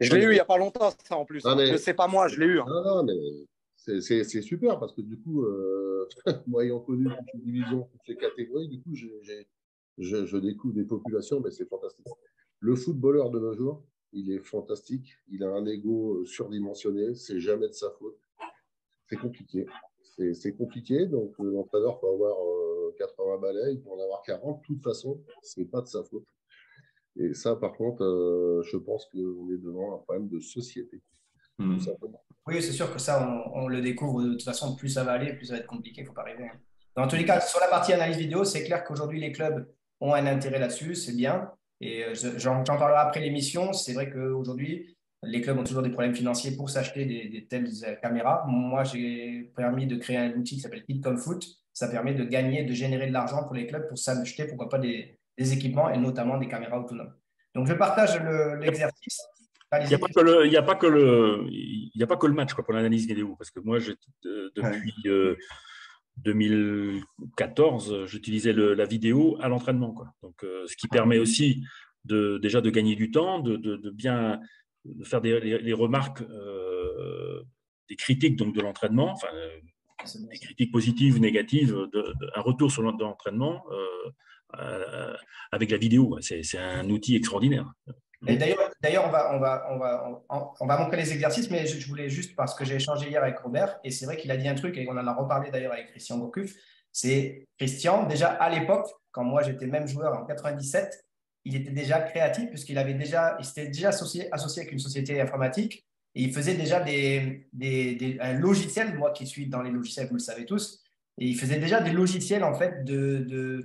Je l'ai eu il n'y a pas longtemps, ça en plus. Mais... C'est pas moi, je l'ai eu. Hein. Non, mais c'est super parce que du coup, moi ayant connu toutes les divisions, toutes les catégories, du coup, je découvre des populations, mais c'est fantastique. Le footballeur de nos jours, il est fantastique. Il a un ego surdimensionné. C'est jamais de sa faute. C'est compliqué. C'est compliqué. Donc, l'entraîneur peut avoir 80 balais, il peut en avoir 40. De toute façon, ce n'est pas de sa faute. Et ça, par contre, je pense qu'on est devant un problème de société. Tout simplement. Oui, c'est sûr que ça, on le découvre de toute façon. Plus ça va aller, plus ça va être compliqué. Il ne faut pas rêver. Dans tous les cas, sur la partie analyse vidéo, c'est clair qu'aujourd'hui, les clubs ont un intérêt là-dessus. C'est bien. Et j'en parlerai après l'émission. C'est vrai qu'aujourd'hui, les clubs ont toujours des problèmes financiers pour s'acheter des telles caméras. Moi, j'ai permis de créer un outil qui s'appelle KidComFoot. Ça permet de gagner, de générer de l'argent pour les clubs pour s'acheter, pourquoi pas, des équipements et notamment des caméras autonomes. Donc, je partage l'exercice. Il n'y a pas que le match pour l'analyse vidéo, parce que moi, depuis 2014, j'utilisais la vidéo à l'entraînement. Donc, ce qui permet aussi déjà de gagner du temps, de bien faire les remarques, des critiques donc, de l'entraînement, enfin, des critiques positives ou négatives, un retour sur l'entraînement avec la vidéo. C'est un outil extraordinaire. Et d'ailleurs, on va montrer les exercices, mais je voulais juste, parce que j'ai échangé hier avec Robert, et c'est vrai qu'il a dit un truc, et on en a reparlé d'ailleurs avec Christian Gourcuff, c'est Christian, déjà à l'époque, quand moi j'étais même joueur en 97, il était déjà créatif, puisqu'il s'était déjà associé avec une société informatique, et il faisait déjà un logiciel, moi qui suis dans les logiciels, vous le savez tous, et il faisait déjà des logiciels en fait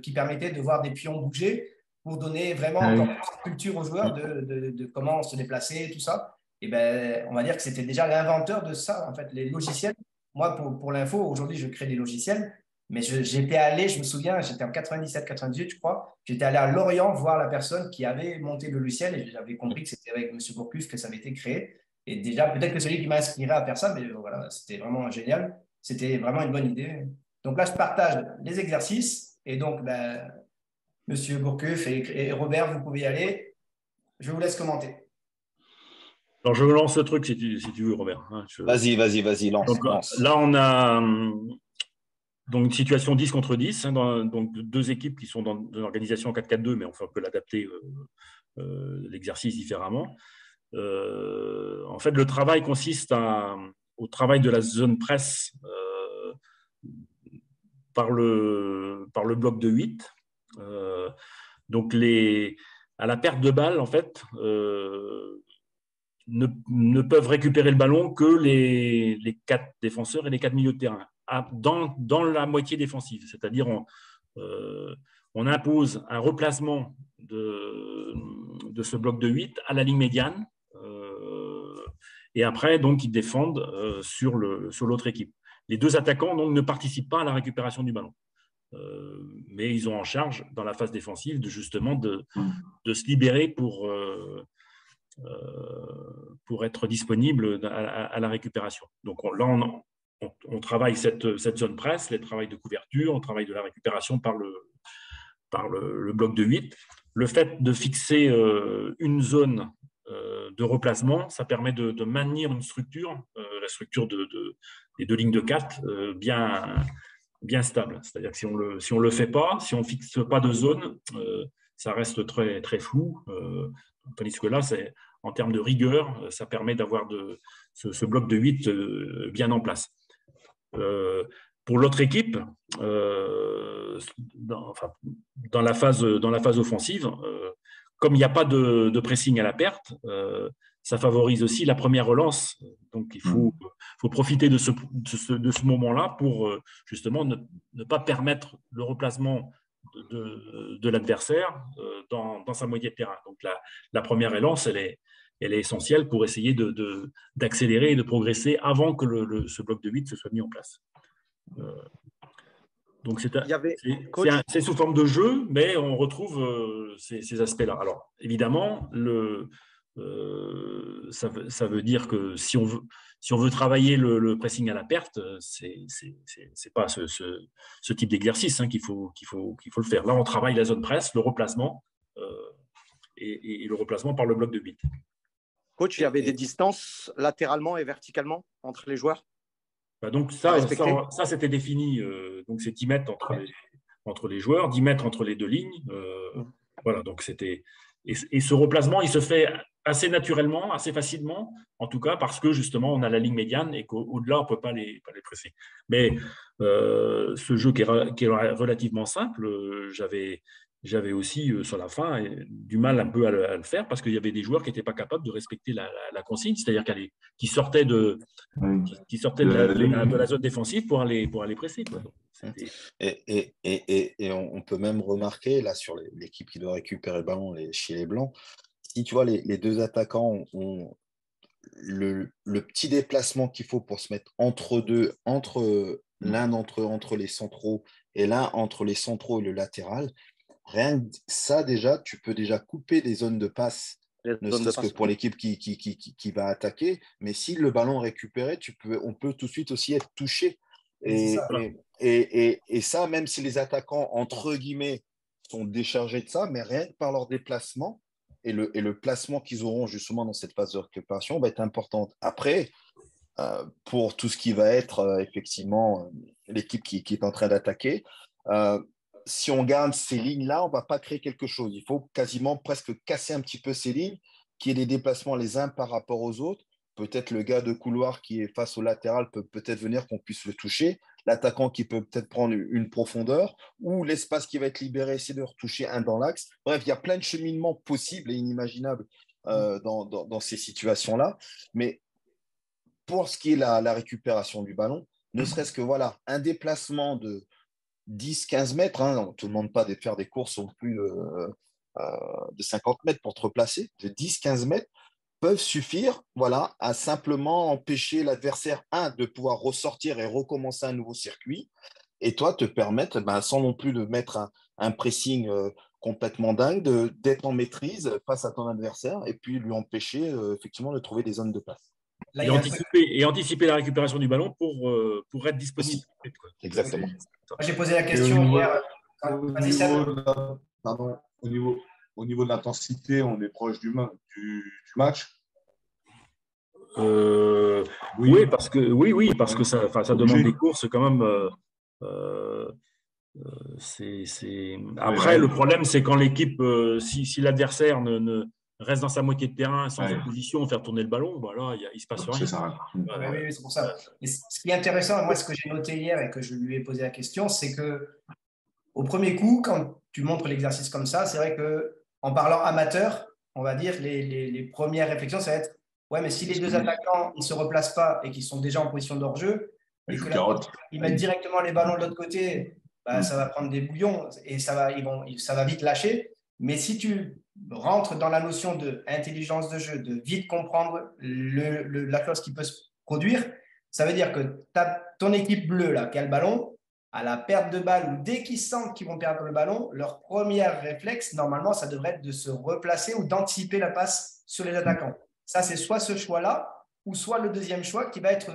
qui permettaient de voir des pions bouger, pour donner vraiment encore plus de culture aux joueurs de comment se déplacer, tout ça. Et ben, on va dire que c'était déjà l'inventeur de ça, en fait, les logiciels. Moi, pour l'info, aujourd'hui, je crée des logiciels, mais j'étais allé, je me souviens, j'étais en 97-98, je crois, j'étais allé à Lorient voir la personne qui avait monté le logiciel et j'avais compris que c'était avec M. Gourcuff que ça avait été créé. Et déjà, peut-être que c'est lui qui m'a inspiré à faire ça, mais voilà, c'était vraiment génial. C'était vraiment une bonne idée. Donc là, je partage les exercices et donc, ben, Monsieur Gourcuff et Robert, vous pouvez y aller. Je vous laisse commenter. Alors, je lance le truc si tu veux, Robert. Vas-y, lance. Donc, là, on a donc une situation 10 contre 10, donc deux équipes qui sont dans une organisation 4-4-2, mais on peut l'adapter l'exercice différemment. En fait, le travail consiste au travail de la zone presse par le bloc de 8. Donc, à la perte de balle, en fait, ne peuvent récupérer le ballon que les 4 défenseurs et les 4 milieux de terrain dans la moitié défensive. C'est-à-dire, on impose un replacement de ce bloc de 8 à la ligne médiane et après, donc, ils défendent sur l'autre équipe. les deux attaquants donc, ne participent pas à la récupération du ballon. Mais ils ont en charge, dans la phase défensive, justement de se libérer pour être disponible à la récupération. Donc là, on travaille cette zone presse, les travails de couverture, on travaille de la récupération par le bloc de 8. Le fait de fixer une zone de replacement, ça permet de maintenir une structure, la structure des deux lignes de 4, bien stable. C'est-à-dire que si on le fait pas, si on ne fixe pas de zone, ça reste très, très flou. Tandis que là, en termes de rigueur, ça permet d'avoir ce bloc de 8 bien en place. Pour l'autre équipe, dans la phase offensive, comme il n'y a pas de pressing à la perte, ça favorise aussi la première relance. Donc, il faut profiter de ce moment-là pour justement ne pas permettre le replacement de l'adversaire dans sa moitié de terrain. Donc, la première relance, elle est essentielle pour essayer d'accélérer et de progresser avant que ce bloc de 8 se soit mis en place. Donc, c'est sous forme de jeu, mais on retrouve ces aspects-là. Alors, évidemment, ça veut dire que si on veut travailler le pressing à la perte, c'est pas ce type d'exercice qu'il faut le faire. Là, on travaille la zone presse, le replacement et le replacement par le bloc de 8. Coach, il y avait des distances latéralement et verticalement entre les joueurs? Donc ça c'était défini. Donc c'est 10 mètres entre les joueurs, 10 mètres entre les deux lignes. Voilà, donc c'était… Et ce replacement, il se fait assez naturellement, assez facilement, en tout cas parce que justement, on a la ligne médiane et qu'au-delà, on ne peut pas les presser. Mais ce jeu qui est relativement simple, j'avais aussi, sur la fin, du mal un peu à le faire parce qu'il y avait des joueurs qui n'étaient pas capables de respecter la consigne, c'est-à-dire qui sortaient de la zone défensive pour aller presser, quoi. Et on peut même remarquer, là, sur l'équipe qui doit récupérer le ballon chez les Blancs, si tu vois, les deux attaquants ont le petit déplacement qu'il faut pour se mettre entre l'un d'entre eux, entre les centraux, et l'un entre les centraux et le latéral. Rien que ça, déjà, tu peux déjà couper des zones de passe, ne serait-ce que pour l'équipe qui va attaquer. Mais si le ballon est récupéré, on peut tout de suite aussi être touché. Et ça, même si les attaquants, entre guillemets, sont déchargés de ça, mais rien que par leur déplacement et le placement qu'ils auront justement dans cette phase de récupération va être important. Après, pour tout ce qui va être effectivement l'équipe qui est en train d'attaquer, si on garde ces lignes-là, on ne va pas créer quelque chose. Il faut quasiment presque casser un petit peu ces lignes, qu'il y ait des déplacements les uns par rapport aux autres. Peut-être le gars de couloir qui est face au latéral peut peut-être venir qu'on puisse le toucher. L'attaquant qui peut peut-être prendre une profondeur ou l'espace qui va être libéré, essayer de retoucher un dans l'axe. Bref, il y a plein de cheminements possibles et inimaginables dans ces situations-là. Mais pour ce qui est la récupération du ballon, ne serait-ce que voilà, un déplacement de 10-15 mètres, on ne te demande pas de faire des courses au plus de 50 mètres pour te replacer, de 10-15 mètres peuvent suffire à simplement empêcher l'adversaire, de pouvoir ressortir et recommencer un nouveau circuit, et toi te permettre, sans non plus de mettre un pressing complètement dingue, d'être en maîtrise face à ton adversaire et puis lui empêcher effectivement de trouver des zones de passe. Là, et anticiper la récupération du ballon pour être disponible. Exactement. Moi, j'ai posé la question hier. Au niveau de l'intensité, on est proche du match. Oui, parce que ça demande des courses quand même. Après, le problème, c'est quand l'équipe, si l'adversaire ne reste dans sa moitié de terrain sans opposition, faire tourner le ballon, voilà, il ne se passe rien. C'est ça. Oui, c'est pour ça. Et ce qui est intéressant, moi, ce que j'ai noté hier et que je lui ai posé la question, c'est que au premier coup, quand tu montres l'exercice comme ça, c'est vrai qu'en parlant amateur, on va dire, les premières réflexions, ça va être ouais, mais si les deux attaquants ne se replacent pas et qu'ils sont déjà en position de hors-jeu, et qu'ils mettent directement les ballons de l'autre côté, ça va prendre des bouillons et ça va vite lâcher. Mais si tu rentres dans la notion d'intelligence de jeu, de vite comprendre la chose qui peut se produire, Ça veut dire que ton équipe bleue là, qui a le ballon, à la perte de balle ou dès qu'ils sentent qu'ils vont perdre le ballon, leur premier réflexe, normalement, ça devrait être de se replacer ou d'anticiper la passe sur les attaquants. Ça, c'est soit ce choix-là ou soit le deuxième choix qui va être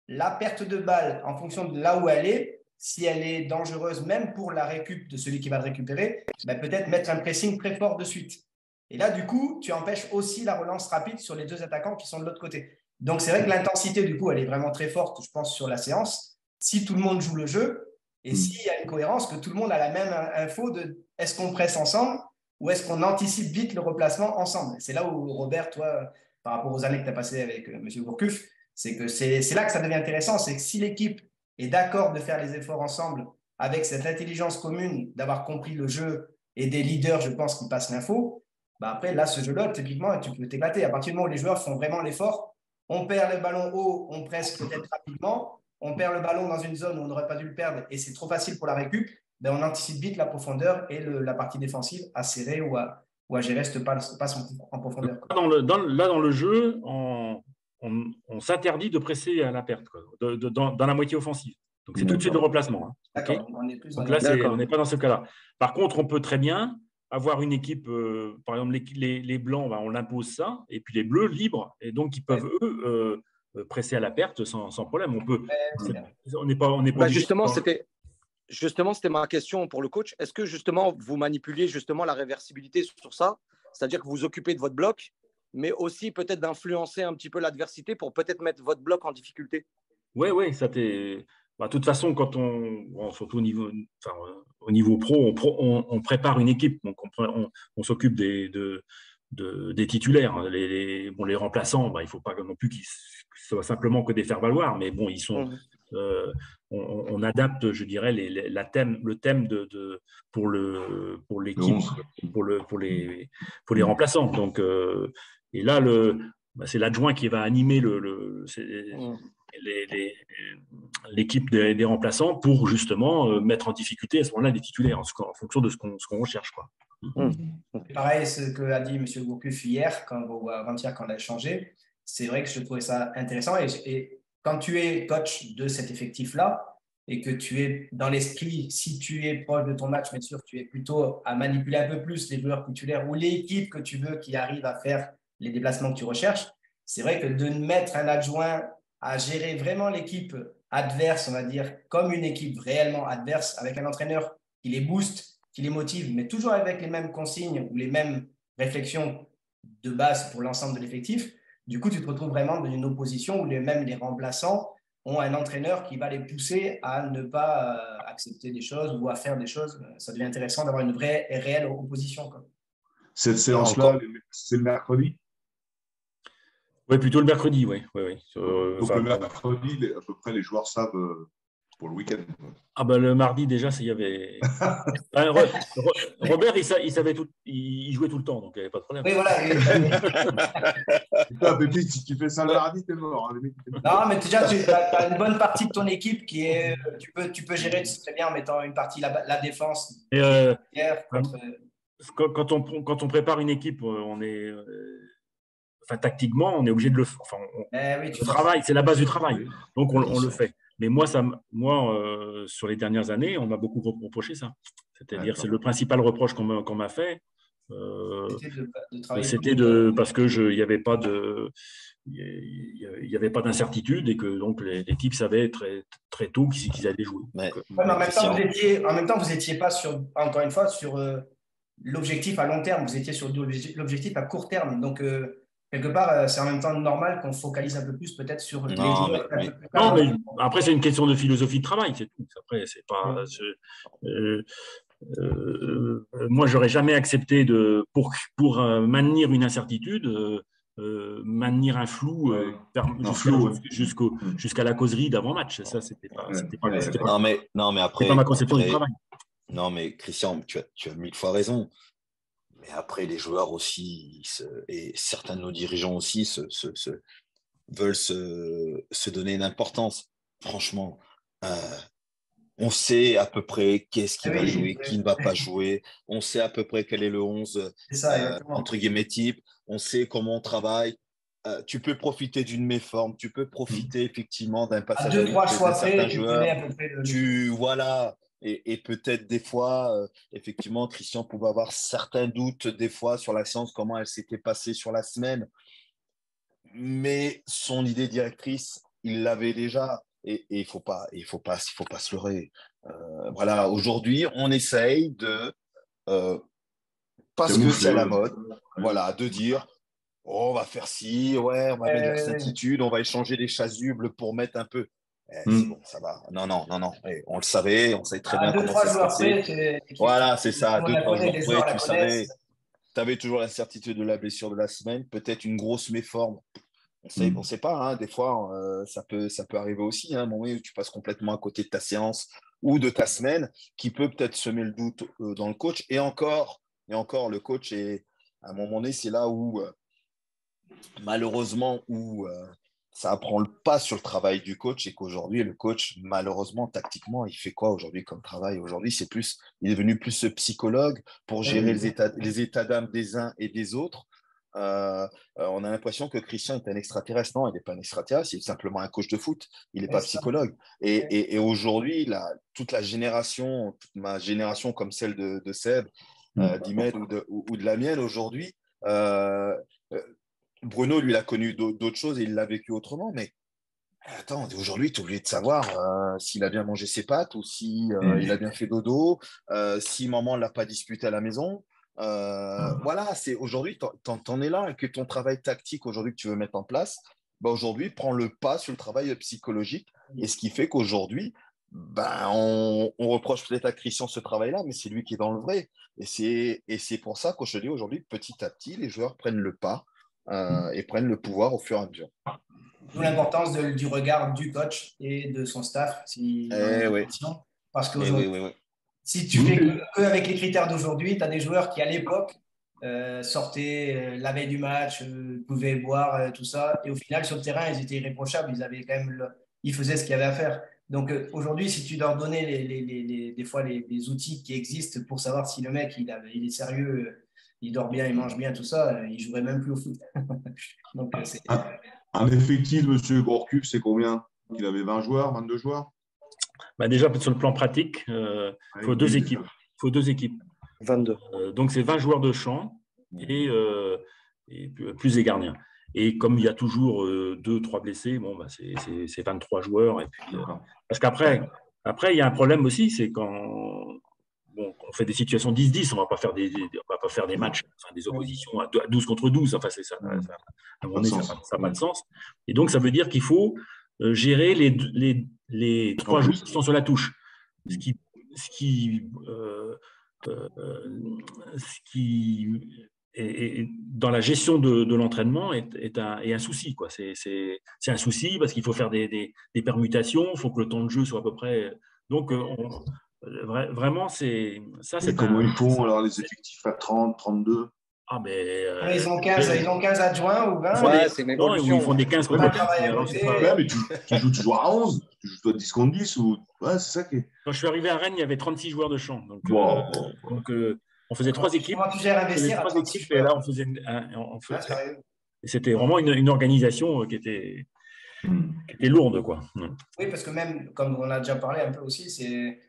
la perte de balle en fonction de là où elle est. Si elle est dangereuse, même pour la récup de celui qui va le récupérer, ben peut-être mettre un pressing très fort de suite. Et là, du coup, tu empêches aussi la relance rapide sur les deux attaquants qui sont de l'autre côté. Donc, c'est vrai que l'intensité, du coup, elle est vraiment très forte, je pense, sur la séance. Si tout le monde joue le jeu et s'il y a une cohérence, que tout le monde a la même info de est-ce qu'on presse ensemble ou est-ce qu'on anticipe vite le replacement ensemble. C'est là où, Robert, toi, par rapport aux années que tu as passées avec M. Gourcuff, c'est que c'est là que ça devient intéressant. C'est que si l'équipe est d'accord de faire les efforts ensemble avec cette intelligence commune, d'avoir compris le jeu et des leaders, je pense, qui passent l'info, bah après, là, ce jeu-là, typiquement, tu peux t'éclater. À partir du moment où les joueurs font vraiment l'effort, on perd le ballon haut, on presse peut-être rapidement, on perd le ballon dans une zone où on n'aurait pas dû le perdre et c'est trop facile pour la récup, ben on anticipe vite la profondeur et la partie défensive à serrer ou à gérer cette passe en profondeur. Là, dans le jeu, on s'interdit de presser à la perte, quoi, dans la moitié offensive. Donc, c'est tout de suite le replacement. Hein. D'accord. Okay. Donc là, on n'est pas dans ce cas-là. Par contre, on peut très bien avoir une équipe, par exemple, les blancs, on l'impose ça, et puis les bleus libres, et donc ils peuvent, eux, presser à la perte sans problème. On n'est pas Justement, c'était ma question pour le coach. Est-ce que justement, vous manipulez justement la réversibilité sur ça? C'est-à-dire que vous occupez de votre bloc, mais aussi peut-être d'influencer un petit peu l'adversité pour peut-être mettre votre bloc en difficulté? Oui, ça t'est… De toute façon, quand surtout au niveau pro, on prépare une équipe. Donc, on s'occupe des titulaires. Les remplaçants, il ne faut pas non plus qu'ils soient simplement que des faire-valoir, mais bon, ils sont… on adapte, je dirais, le thème pour l'équipe, pour les remplaçants. Donc, et là, c'est l'adjoint qui va animer l'équipe des remplaçants pour justement mettre en difficulté à ce moment-là les titulaires en fonction de ce qu'on recherche, quoi. Pareil, ce que a dit M. Gourcuff hier, avant-hier, quand on a échangé, c'est vrai que je trouvais ça intéressant. Et quand tu es coach de cet effectif-là et que tu es dans l'esprit, si tu es proche de ton match, bien sûr, tu es plutôt à manipuler un peu plus les joueurs titulaires ou l'équipe que tu veux qui arrive à faire les déplacements que tu recherches. C'est vrai que de mettre un adjoint à gérer vraiment l'équipe adverse, on va dire, comme une équipe réellement adverse, avec un entraîneur qui les booste, qui les motive, mais toujours avec les mêmes consignes ou les mêmes réflexions de base pour l'ensemble de l'effectif, du coup, tu te retrouves vraiment dans une opposition où même les remplaçants ont un entraîneur qui va les pousser à ne pas accepter des choses ou à faire des choses. Ça devient intéressant d'avoir une vraie et réelle opposition, quoi. Cette séance-là, c'est le mercredi? Oui, plutôt le mercredi, oui. Donc le mercredi, à peu près, les joueurs savent pour le week-end. Ah ben le mardi, déjà, il y avait… Robert, il savait tout, il jouait tout le temps, donc il n'y avait pas de problème. Oui, voilà. Putain, Pépite, si tu fais ça le mardi, t'es mort. Hein, non, mais déjà, tu as une bonne partie de ton équipe qui est… Tu peux gérer très bien en mettant une partie la défense. Quand on prépare une équipe, on est… tactiquement, on est obligé de le faire. Le travail, c'est la base du travail. Donc, on le fait. Mais moi, sur les dernières années, on m'a beaucoup reproché ça. C'est-à-dire, c'est le principal reproche qu'on m'a fait. C'était parce que il n'y avait pas d'incertitude et que donc l'équipe savait très, très tôt qu'ils allaient jouer. Mais en même temps, vous n'étiez pas encore une fois sur l'objectif à long terme. Vous étiez sur l'objectif à court terme. Donc, quelque part, c'est en même temps normal qu'on focalise un peu plus peut-être sur les joueurs. Non, mais après, c'est une question de philosophie de travail, c'est tout. Après, c'est pas… moi, j'aurais jamais accepté pour maintenir une incertitude, maintenir un flou, jusqu'à la causerie d'avant-match. Ça, c'était pas après, pas ma conception du travail. Non, mais Christian, tu as 1000 fois raison. Mais après, les joueurs aussi, et certains de nos dirigeants aussi, veulent se donner une importance. Franchement, on sait à peu près qu'est-ce qui va jouer, qui ne va pas jouer. On sait à peu près quel est le 11, entre guillemets, type. On sait comment on travaille. tu peux profiter d'une méforme, tu peux profiter effectivement d'un passage à 2-3 choix d'un près, certain tu joueur. connais à peu près le... Voilà. Et peut-être des fois, effectivement, Christian pouvait avoir certains doutes des fois sur la séance, comment elle s'était passée sur la semaine. Mais son idée directrice, il l'avait déjà. Et il faut pas se leurrer. Voilà, aujourd'hui, on essaye de, parce que c'est à la mode, voilà, de dire, oh, on va faire ci, ouais, on va mettre la certitude, on va échanger des chasubles pour mettre un peu. C'est bon, ça va. Non. On le savait, on savait très bien comment ça se passait. Voilà, c'est ça. 2-3 joueurs près, tu savais. Tu avais toujours la certitude de la blessure de la semaine, peut-être une grosse méforme. On sait pas, hein, des fois, ça peut arriver aussi, hein, un moment où tu passes complètement à côté de ta séance ou de ta semaine, qui peut-être semer le doute dans le coach. Et encore, le coach est, à un moment donné, c'est là où, malheureusement, ça prend le pas sur le travail du coach, et qu'aujourd'hui, le coach, malheureusement, tactiquement, il fait quoi aujourd'hui comme travail? Aujourd'hui, il est devenu plus ce psychologue pour gérer les états d'âme des uns et des autres. On a l'impression que Christian est un extraterrestre. Non, il n'est pas un extraterrestre, il est simplement un coach de foot. Il n'est pas psychologue. Et aujourd'hui, toute ma génération comme celle de Seb, d'Imed ou de la mienne aujourd'hui, Bruno, lui, il a connu d'autres choses et il l'a vécu autrement. Mais attends, aujourd'hui, tu es obligé de savoir s'il a bien mangé ses pâtes ou si il a bien fait dodo, si maman ne l'a pas disputé à la maison. Voilà, c'est aujourd'hui, t'en es là, et que ton travail tactique aujourd'hui que tu veux mettre en place, aujourd'hui, prend le pas sur le travail psychologique. Et ce qui fait qu'aujourd'hui, on reproche peut-être à Christian ce travail-là, mais c'est lui qui est dans le vrai. Et c'est pour ça que je te dis aujourd'hui, petit à petit, les joueurs prennent le pas et prennent le pouvoir au fur et à mesure. D'où l'importance du regard du coach et de son staff. Parce qu'aujourd'hui, si tu fais qu'avec les critères d'aujourd'hui, tu as des joueurs qui, à l'époque, sortaient la veille du match, pouvaient boire, tout ça. Et au final, sur le terrain, ils étaient irréprochables. Ils faisaient ce qu'il y avait à faire. Donc aujourd'hui, si tu leur donnais des fois les outils qui existent pour savoir si le mec il est sérieux, il dort bien, il mange bien, tout ça, il jouerait même plus au foot. Donc, un effectif, M. Gourcuff, c'est combien? Il avait 20 joueurs, 22 joueurs? Déjà, sur le plan pratique, il faut deux équipes. 22. Donc, c'est 20 joueurs de champ et plus les gardiens. Et comme il y a toujours 2-3 blessés, c'est 23 joueurs. Et puis, parce qu'après, il y a un problème aussi, c'est quand on fait des situations 10-10, on ne va pas faire des matchs, des oppositions à 12 contre 12. Enfin, c'est ça. À un moment donné, ça n'a pas de sens. Et donc, ça veut dire qu'il faut gérer les 3 joueurs qui sont sur la touche. Ce qui est dans la gestion de l'entraînement est un souci, quoi. C'est un souci parce qu'il faut faire des permutations, il faut que le temps de jeu soit à peu près. Donc, vraiment, c'est ça. Et comment ils font alors les effectifs à 30, 32? Ils ont 15 adjoints ou 20. Ouais, c'est une évolution. Ils font des 15 contre 15. Mais tu joues toujours à 11, tu joues à 10 contre 10. Ouais, c'est ça qui est. Quand je suis arrivé à Rennes, il y avait 36 joueurs de champ. Donc, on faisait 3 équipes. Comment tu gères investir à 36 joueurs? Et là, on faisait c'était vraiment une organisation qui était lourde, quoi. Oui, parce que même, comme on a déjà parlé un peu aussi, c'est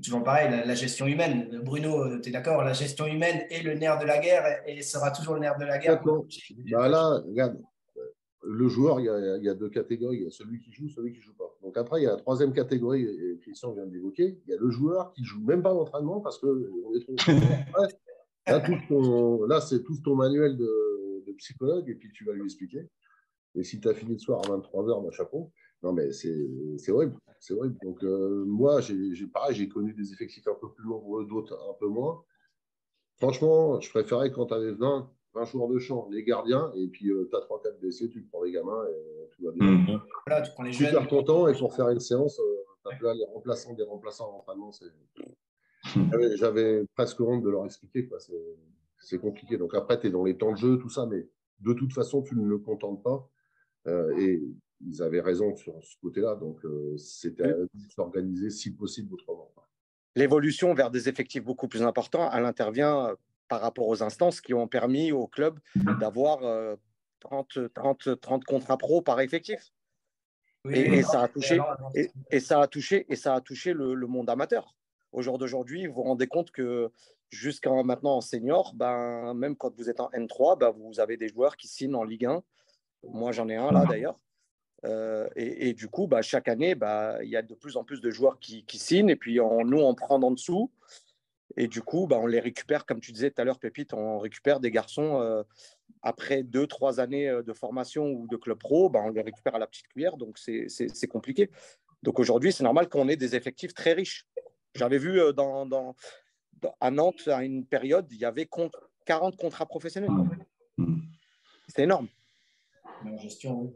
toujours pareil, la gestion humaine. Bruno, tu es d'accord, la gestion humaine est le nerf de la guerre et sera toujours le nerf de la guerre. Là, regarde, le joueur, il y a 2 catégories. Il y a celui qui joue, celui qui ne joue pas. Donc après, il y a la 3e catégorie, et Christian vient d'évoquer. Il y a le joueur qui ne joue même pas l'entraînement parce qu'on est trop. Là, c'est tout ton manuel de psychologue et puis tu vas lui expliquer. Et si tu as fini le soir à 23h, chapeau. Non, mais c'est horrible. C'est horrible. Donc, moi, j'ai connu des effectifs un peu plus lourds, d'autres un peu moins. Franchement, je préférais quand tu avais 20 joueurs de champ, les gardiens, et puis tu as 3-4 blessés, tu prends les gamins et tout va bien. Voilà, tu prends les jeunes. Super content, et pour faire une séance, tu as les remplaçants des remplaçants en entraînement. J'avais presque honte de leur expliquer, quoi. C'est compliqué. Donc après, tu es dans les temps de jeu, tout ça, mais de toute façon, tu ne le contentes pas. Et ils avaient raison sur ce côté-là. Donc, c'était à eux de s'organiser, si possible, autrement. L'évolution vers des effectifs beaucoup plus importants, elle intervient par rapport aux instances qui ont permis au club d'avoir 30 contrats pro par effectif. Oui, Et ça a touché, ça a touché le monde amateur. Au jour d'aujourd'hui, vous vous rendez compte que jusqu'à maintenant en senior, ben, même quand vous êtes en N3, ben, vous avez des joueurs qui signent en Ligue 1. Moi, j'en ai un là d'ailleurs. Et du coup, bah, chaque année, bah, il y a de plus en plus de joueurs qui signent. Et puis, nous, on prend en dessous. Et du coup, bah, on les récupère, comme tu disais tout à l'heure, Pépite, on récupère des garçons après 2-3 années de formation ou de club pro, bah, on les récupère à la petite cuillère. Donc, c'est compliqué. Donc, aujourd'hui, c'est normal qu'on ait des effectifs très riches. J'avais vu à Nantes, à une période, il y avait 40 contrats professionnels. C'est énorme. En gestion, oui.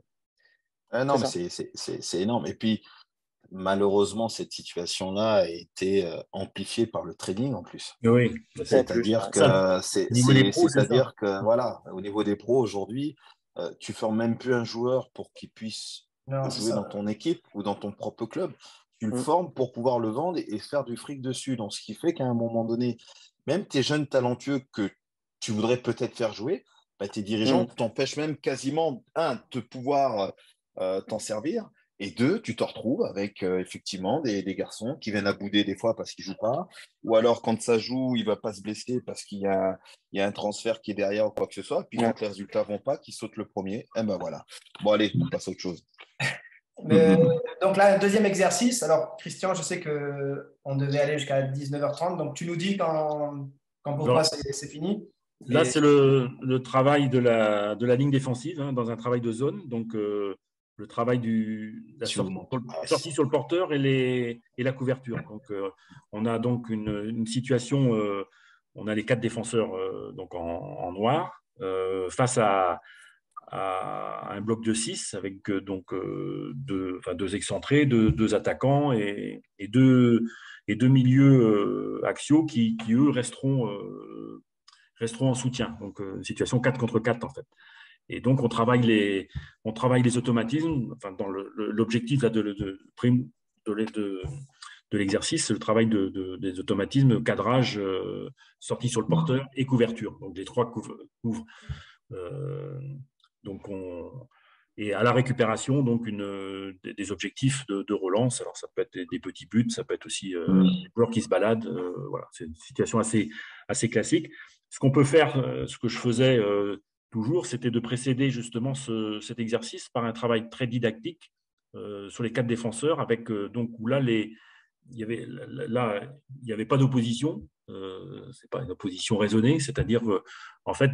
Non, mais c'est énorme. Et puis, malheureusement, cette situation-là a été amplifiée par le trading en plus. Oui, c'est-à-dire que, voilà, au niveau des pros aujourd'hui, tu ne formes même plus un joueur pour qu'il puisse jouer dans ton équipe ou dans ton propre club. Tu le formes pour pouvoir le vendre et faire du fric dessus. Donc, ce qui fait qu'à un moment donné, même tes jeunes talentueux que tu voudrais peut-être faire jouer, bah, tes dirigeants t'empêchent même quasiment, de pouvoir t'en servir. Et 2, tu te retrouves avec effectivement des garçons qui viennent à bouder des fois parce qu'ils ne jouent pas. Ou alors, quand ça joue, il ne va pas se blesser parce qu'il y a un transfert qui est derrière ou quoi que ce soit. Puis quand les résultats ne vont pas, qu'il saute le premier. Et ben voilà. Bon, allez, on passe à autre chose. Donc là, deuxième exercice. Alors, Christian, je sais qu'on devait aller jusqu'à 19h30. Donc, tu nous dis quand pour toi, c'est fini. Là, c'est le travail de la ligne défensive, dans un travail de zone. Donc, le travail la sortie sur le porteur et la couverture. Donc, on a donc une situation, on a les 4 défenseurs donc en noir face à un bloc de 6 avec donc 2 excentrés, 2 attaquants et 2 milieux axiaux qui eux resteront en soutien. Donc, une situation 4 contre 4 en fait. Et donc, on travaille les automatismes. Enfin, dans l'objectif de l'exercice, c'est le travail des automatismes, cadrage, sortie sur le porteur et couverture. Donc, les 3 couvrent. Donc, et à la récupération, donc des objectifs de relance. Alors, ça peut être des petits buts, ça peut être aussi des joueurs qui se baladent. Voilà, c'est une situation assez classique. Ce qu'on peut faire, ce que je faisais toujours, c'était de précéder justement cet exercice par un travail très didactique sur les 4 défenseurs, avec donc où là il y avait pas d'opposition, c'est pas une opposition raisonnée, c'est-à-dire en fait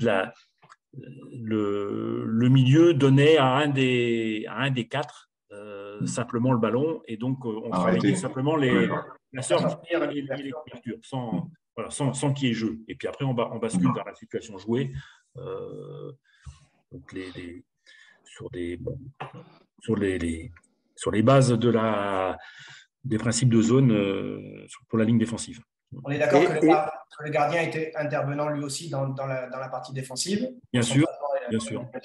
le milieu donnait à un des 4 simplement le ballon, et donc on travaillait simplement la sortie et les couvertures sans qu'il y ait jeu. Et puis après, on bascule vers la situation jouée donc sur les bases des principes de zone pour la ligne défensive. On est d'accord que le gardien était intervenant lui aussi dans la partie défensive. Bien sûr.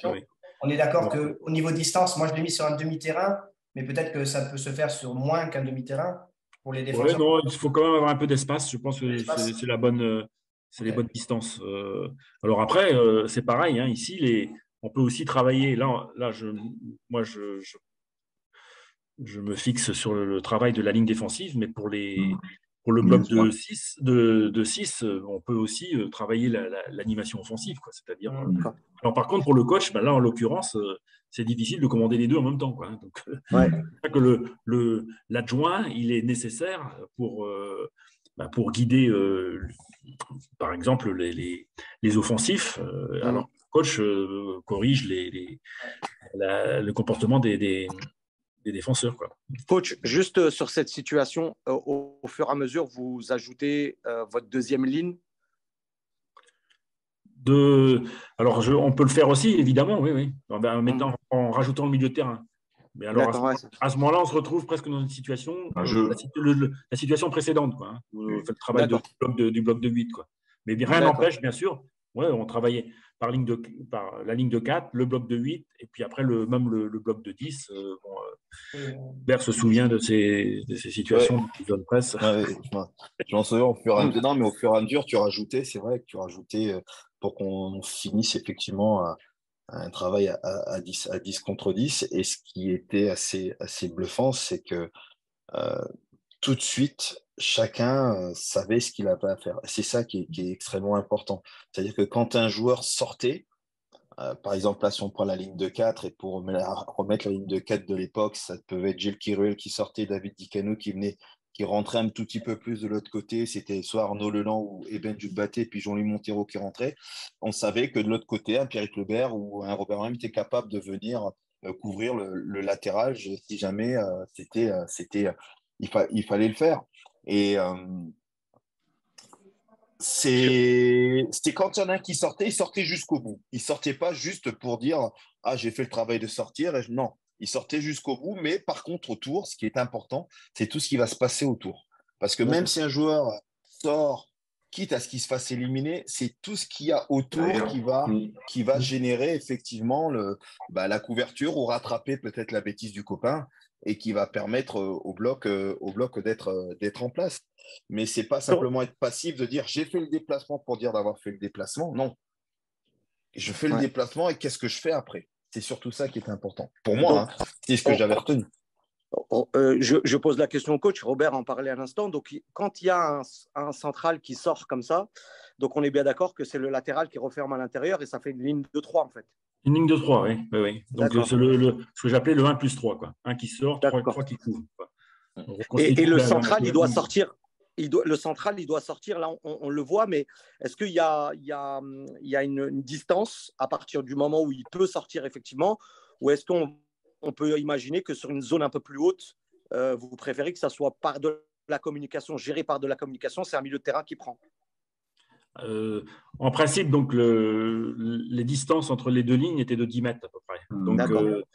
Oui. On est d'accord qu'au niveau distance, moi je l'ai mis sur un demi-terrain, mais peut-être que ça peut se faire sur moins qu'un demi-terrain pour les défenseurs. Non, il faut quand même avoir un peu d'espace. Je pense que c'est la bonne. C'est les bonnes distances. Alors après, c'est pareil. Ici, on peut aussi travailler. Là, je me fixe sur le travail de la ligne défensive, mais pour le bloc de 6, on peut aussi travailler l'animation offensive, quoi. C'est-à-dire. Alors par contre, pour le coach, là en l'occurrence, c'est difficile de commander les deux en même temps, quoi. Donc, c'est que l'adjoint, il est nécessaire pour guider, par exemple, les offensifs. Alors, le coach corrige le comportement des défenseurs, quoi. Coach, juste sur cette situation, au fur et à mesure, vous ajoutez votre deuxième ligne. Alors, on peut le faire aussi, évidemment, oui. En rajoutant le milieu de terrain. Mais alors, à ce moment-là, on se retrouve presque dans une situation, la situation précédente, quoi. On fait le travail du bloc de 8, quoi. Mais rien n'empêche, bien sûr, on travaillait par la ligne de 4, le bloc de 8, et puis après, même le bloc de 10. Bert se souvient de ces situations de zone presse. Je m'en souviens au fur et à mesure. Non, mais au fur et à mesure, c'est vrai que tu rajoutais pour qu'on finisse effectivement un travail à 10 contre 10. Et ce qui était assez bluffant, c'est que tout de suite, chacun savait ce qu'il avait à faire. C'est ça qui est extrêmement important. C'est-à-dire que quand un joueur sortait, par exemple, là, si on prend la ligne de 4, et pour remettre la ligne de 4 de l'époque, ça peut être Gilles Kiruel qui sortait, David Dicano qui rentrait un tout petit peu plus de l'autre côté. C'était soit Arnaud Leland ou Eben Djoubaté, puis Jean-Louis Montero qui rentrait. On savait que de l'autre côté, un Pierrick Lebert ou un Robert Même était capable de venir couvrir le latéral si jamais il fallait le faire. Et c'était quand il y en a un qui sortait, il sortait jusqu'au bout. Il sortait pas juste pour dire « Ah, j'ai fait le travail de sortir. » Non, il sortait jusqu'au bout. Mais par contre, autour, ce qui est important, c'est tout ce qui va se passer autour. Parce que même si un joueur sort, quitte à ce qu'il se fasse éliminer, c'est tout ce qu'il y a autour qui va générer effectivement la couverture ou rattraper peut-être la bêtise du copain et qui va permettre au bloc d'être en place. Mais c'est pas simplement être passif de dire j'ai fait le déplacement pour dire d'avoir fait le déplacement. Non. Je fais le déplacement et qu'est-ce que je fais après? C'est surtout ça qui est important. Pour moi, c'est ce que j'avais retenu. Je pose la question au coach. Robert en parlait à l'instant. Donc, quand il y a un central qui sort comme ça, donc on est bien d'accord que c'est le latéral qui referme à l'intérieur et ça fait une ligne de 3 en fait. Une ligne de 3, oui. Donc, c'est ce que j'appelais le 1+3, quoi. Un qui sort, 3 qui couvrent. Et le central, il doit sortir. Le central, il doit sortir. Là, on le voit, mais est-ce qu'il y a une distance à partir du moment où il peut sortir effectivement, ou est-ce qu'on peut imaginer que sur une zone un peu plus haute, vous préférez que ça soit par de la communication, géré par de la communication, c'est un milieu de terrain qui prend? En principe, donc, les distances entre les deux lignes étaient de 10 mètres à peu près. Donc,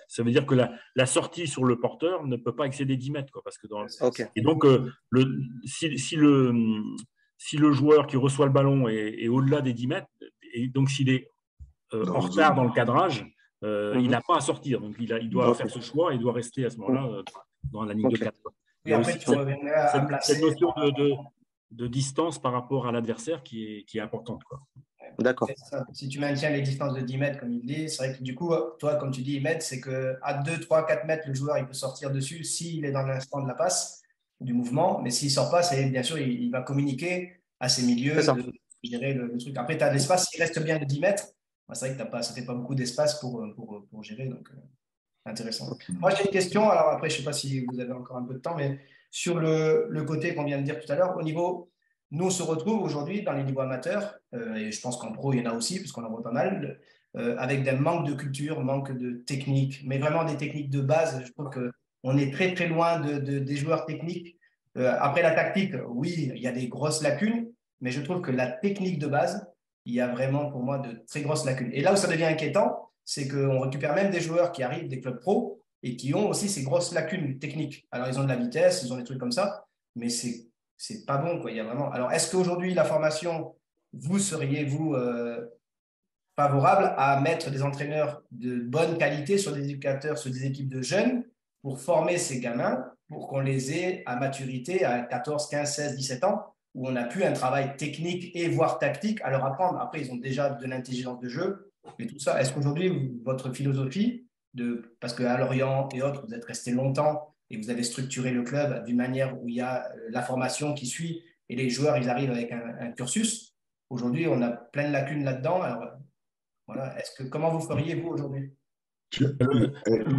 ça veut dire que la sortie sur le porteur ne peut pas excéder 10 mètres. Quoi, parce que Et donc, si le joueur qui reçoit le ballon est au-delà des 10 mètres, et donc s'il est en retard dans le cadrage, il n'a pas à sortir. Donc, il doit faire ce choix et il doit rester à ce moment-là dans la ligne de 4. Et après, tu reviendrais à placer… Cette notion de distance par rapport à l'adversaire qui est importante. Quoi. D'accord. Si tu maintiens les distances de 10 mètres, comme il dit, c'est vrai que du coup, toi, comme tu dis, 10 mètres, c'est qu'à 2, 3, 4 mètres, le joueur il peut sortir dessus s'il est dans l'instant de la passe, du mouvement. Mais s'il ne sort pas, bien sûr, il va communiquer à ses milieux de gérer le truc. Après, tu as l'espace qui reste bien de 10 mètres. C'est vrai que ça ne fait pas beaucoup d'espace pour gérer. Donc, intéressant. Moi, j'ai une question. Alors après, je ne sais pas si vous avez encore un peu de temps, mais sur le côté qu'on vient de dire tout à l'heure, au niveau… Nous, on se retrouve aujourd'hui dans les niveaux amateurs, et je pense qu'en pro, il y en a aussi, puisqu'on en voit pas mal, avec des manques de culture, manque de technique, mais vraiment des techniques de base. Je trouve qu'on est très, très loin des joueurs techniques. Après la tactique, oui, il y a des grosses lacunes, mais je trouve que la technique de base, il y a vraiment pour moi de très grosses lacunes. Et là où ça devient inquiétant, c'est qu'on récupère même des joueurs qui arrivent des clubs pro et qui ont aussi ces grosses lacunes techniques. Alors, ils ont de la vitesse, ils ont des trucs comme ça, mais c'est pas bon, quoi. Il y a vraiment… Alors, est-ce qu'aujourd'hui, la formation, vous seriez-vous favorable à mettre des entraîneurs de bonne qualité sur des éducateurs, sur des équipes de jeunes pour former ces gamins, pour qu'on les ait à maturité à 14, 15, 16, 17 ans, où on a pu un travail technique et voire tactique à leur apprendre. Après, ils ont déjà de l'intelligence de jeu, mais tout ça, est-ce qu'aujourd'hui, votre philosophie, parce qu'à Lorient et autres, vous êtes restés longtemps, et vous avez structuré le club d'une manière où il y a la formation qui suit et les joueurs, ils arrivent avec un cursus. Aujourd'hui, on a plein de lacunes là-dedans. Alors, voilà. Comment vous feriez, vous, aujourd'hui? Je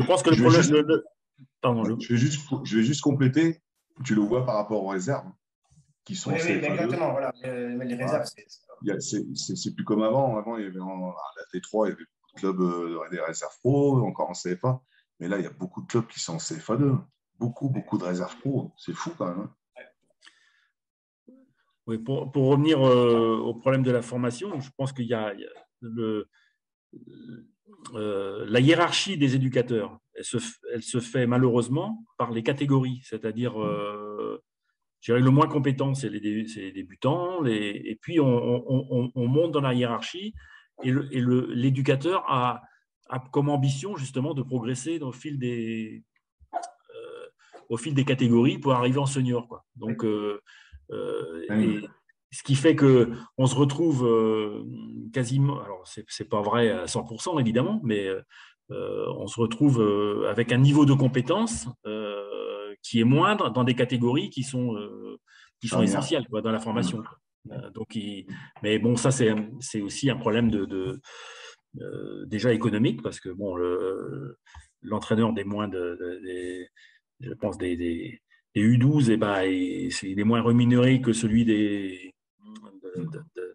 pense que le problème… Pardon, je vais juste compléter. Tu le vois par rapport aux réserves qui sont… Oui, exactement. Voilà. Mais les réserves, c'est plus comme avant. Avant, il y avait la T3, il y avait beaucoup de clubs des réserves pro, encore en CFA. Mais là, il y a beaucoup de clubs qui sont en CFA2. Beaucoup de réserves pro. C'est fou quand même. Oui, pour revenir au problème de la formation, je pense qu'il y a la hiérarchie des éducateurs. Elle se fait malheureusement par les catégories, c'est-à-dire je dirais le moins compétent, c'est les débutants, et puis on monte dans la hiérarchie, et l'éducateur a comme ambition justement de progresser au fil des catégories pour arriver en senior, quoi. Donc, ce qui fait qu'on se retrouve quasiment, alors c'est pas vrai à 100% évidemment, mais on se retrouve avec un niveau de compétence qui est moindre dans des catégories qui sont essentielles quoi, dans la formation. Mais bon, ça c'est aussi un problème déjà économique parce que bon, l'entraîneur des moins je pense des U12, il est moins rémunéré que celui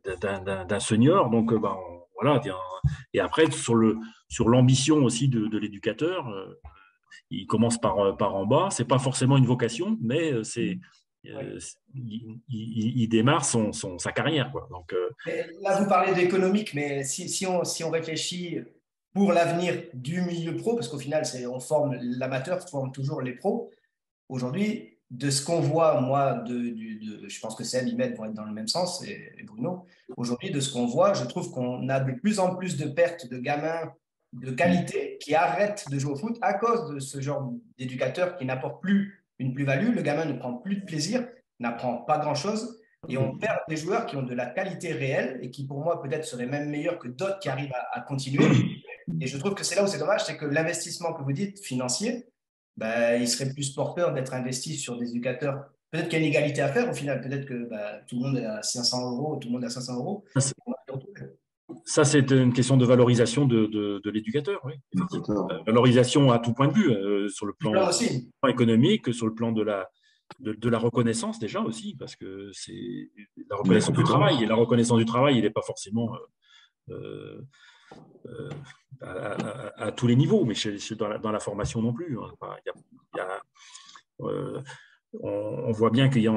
d'un senior. Donc, voilà. Et après, sur l'ambition aussi de l'éducateur, il commence par en bas. C'est pas forcément une vocation, mais il démarre sa carrière, quoi. Donc, là, vous parlez d'économique, mais si on réfléchit pour l'avenir du milieu pro, parce qu'au final, on forme l'amateur, forme toujours les pros. Aujourd'hui, de ce qu'on voit, moi, je pense que Seb, Imed vont être dans le même sens, et Bruno. Aujourd'hui, de ce qu'on voit, je trouve qu'on a de plus en plus de pertes de gamins de qualité qui arrêtent de jouer au foot à cause de ce genre d'éducateur qui n'apporte plus une plus-value. Le gamin ne prend plus de plaisir, n'apprend pas grand-chose, et on perd des joueurs qui ont de la qualité réelle et qui, pour moi, peut-être seraient même meilleurs que d'autres qui arrivent à continuer. Et je trouve que c'est là où c'est dommage, c'est que l'investissement que vous dites, financier, il serait plus porteur d'être investi sur des éducateurs. Peut-être qu'il y a une égalité à faire au final. Peut-être que tout le monde est à 500 euros, tout le monde est à 500 euros. Ça, c'est une question de valorisation de l'éducateur. Oui, valorisation à tout point de vue, sur le plan économique, sur le plan de la reconnaissance déjà aussi, parce que c'est la reconnaissance du travail. Et la reconnaissance du travail, il n'est pas forcément à tous les niveaux, mais dans la formation non plus. On voit bien qu'il y a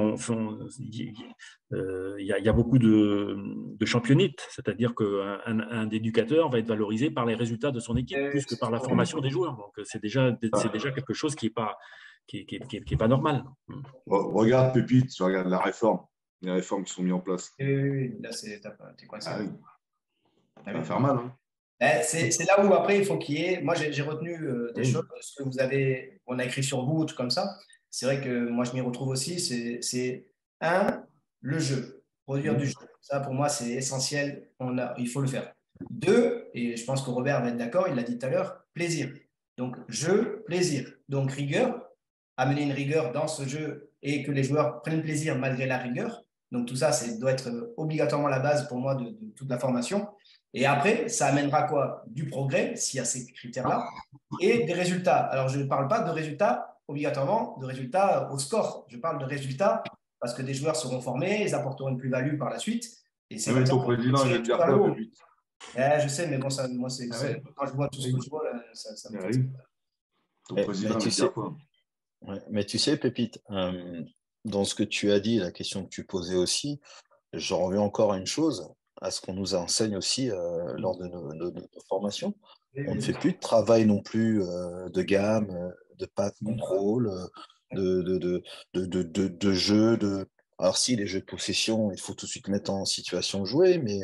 beaucoup de championnats, c'est-à-dire qu'un éducateur va être valorisé par les résultats de son équipe plus que par la formation des joueurs. Donc, c'est déjà quelque chose qui n'est pas normal. Regarde, Pépite, tu regardes les réformes qui sont mises en place. Oui, là, t'es coincé. Ça va faire mal. C'est là où après il faut qu'il y ait. Moi, j'ai retenu des choses, ce que on a écrit sur vous, tout comme ça. C'est vrai que moi, je m'y retrouve aussi. C'est le jeu, produire du jeu. Ça, pour moi, c'est essentiel. Il faut le faire. 2, et je pense que Robert va être d'accord, il l'a dit tout à l'heure, plaisir. Donc, jeu, plaisir. Donc, rigueur, amener une rigueur dans ce jeu et que les joueurs prennent plaisir malgré la rigueur. Donc, tout ça, doit être obligatoirement la base pour moi de toute la formation. Et après, ça amènera quoi? Du progrès, s'il y a ces critères-là, et des résultats. Alors, je ne parle pas de résultats obligatoirement, de résultats au score. Je parle de résultats parce que des joueurs seront formés, ils apporteront une plus-value par la suite. Et c'est ton président, il est déjà pas. Je sais, mais bon, moi, quand je vois tout ce que je vois, ça me fait. Ton président, il est quoi? Mais tu sais, Pépite, dans ce que tu as dit, la question que tu posais aussi, je reviens encore à une chose, à ce qu'on nous enseigne aussi lors de nos formations. On ne fait plus de travail non plus de gamme, de pas de contrôle, de jeu. Alors si, les jeux de possession, il faut tout de suite mettre en situation de jouer, mais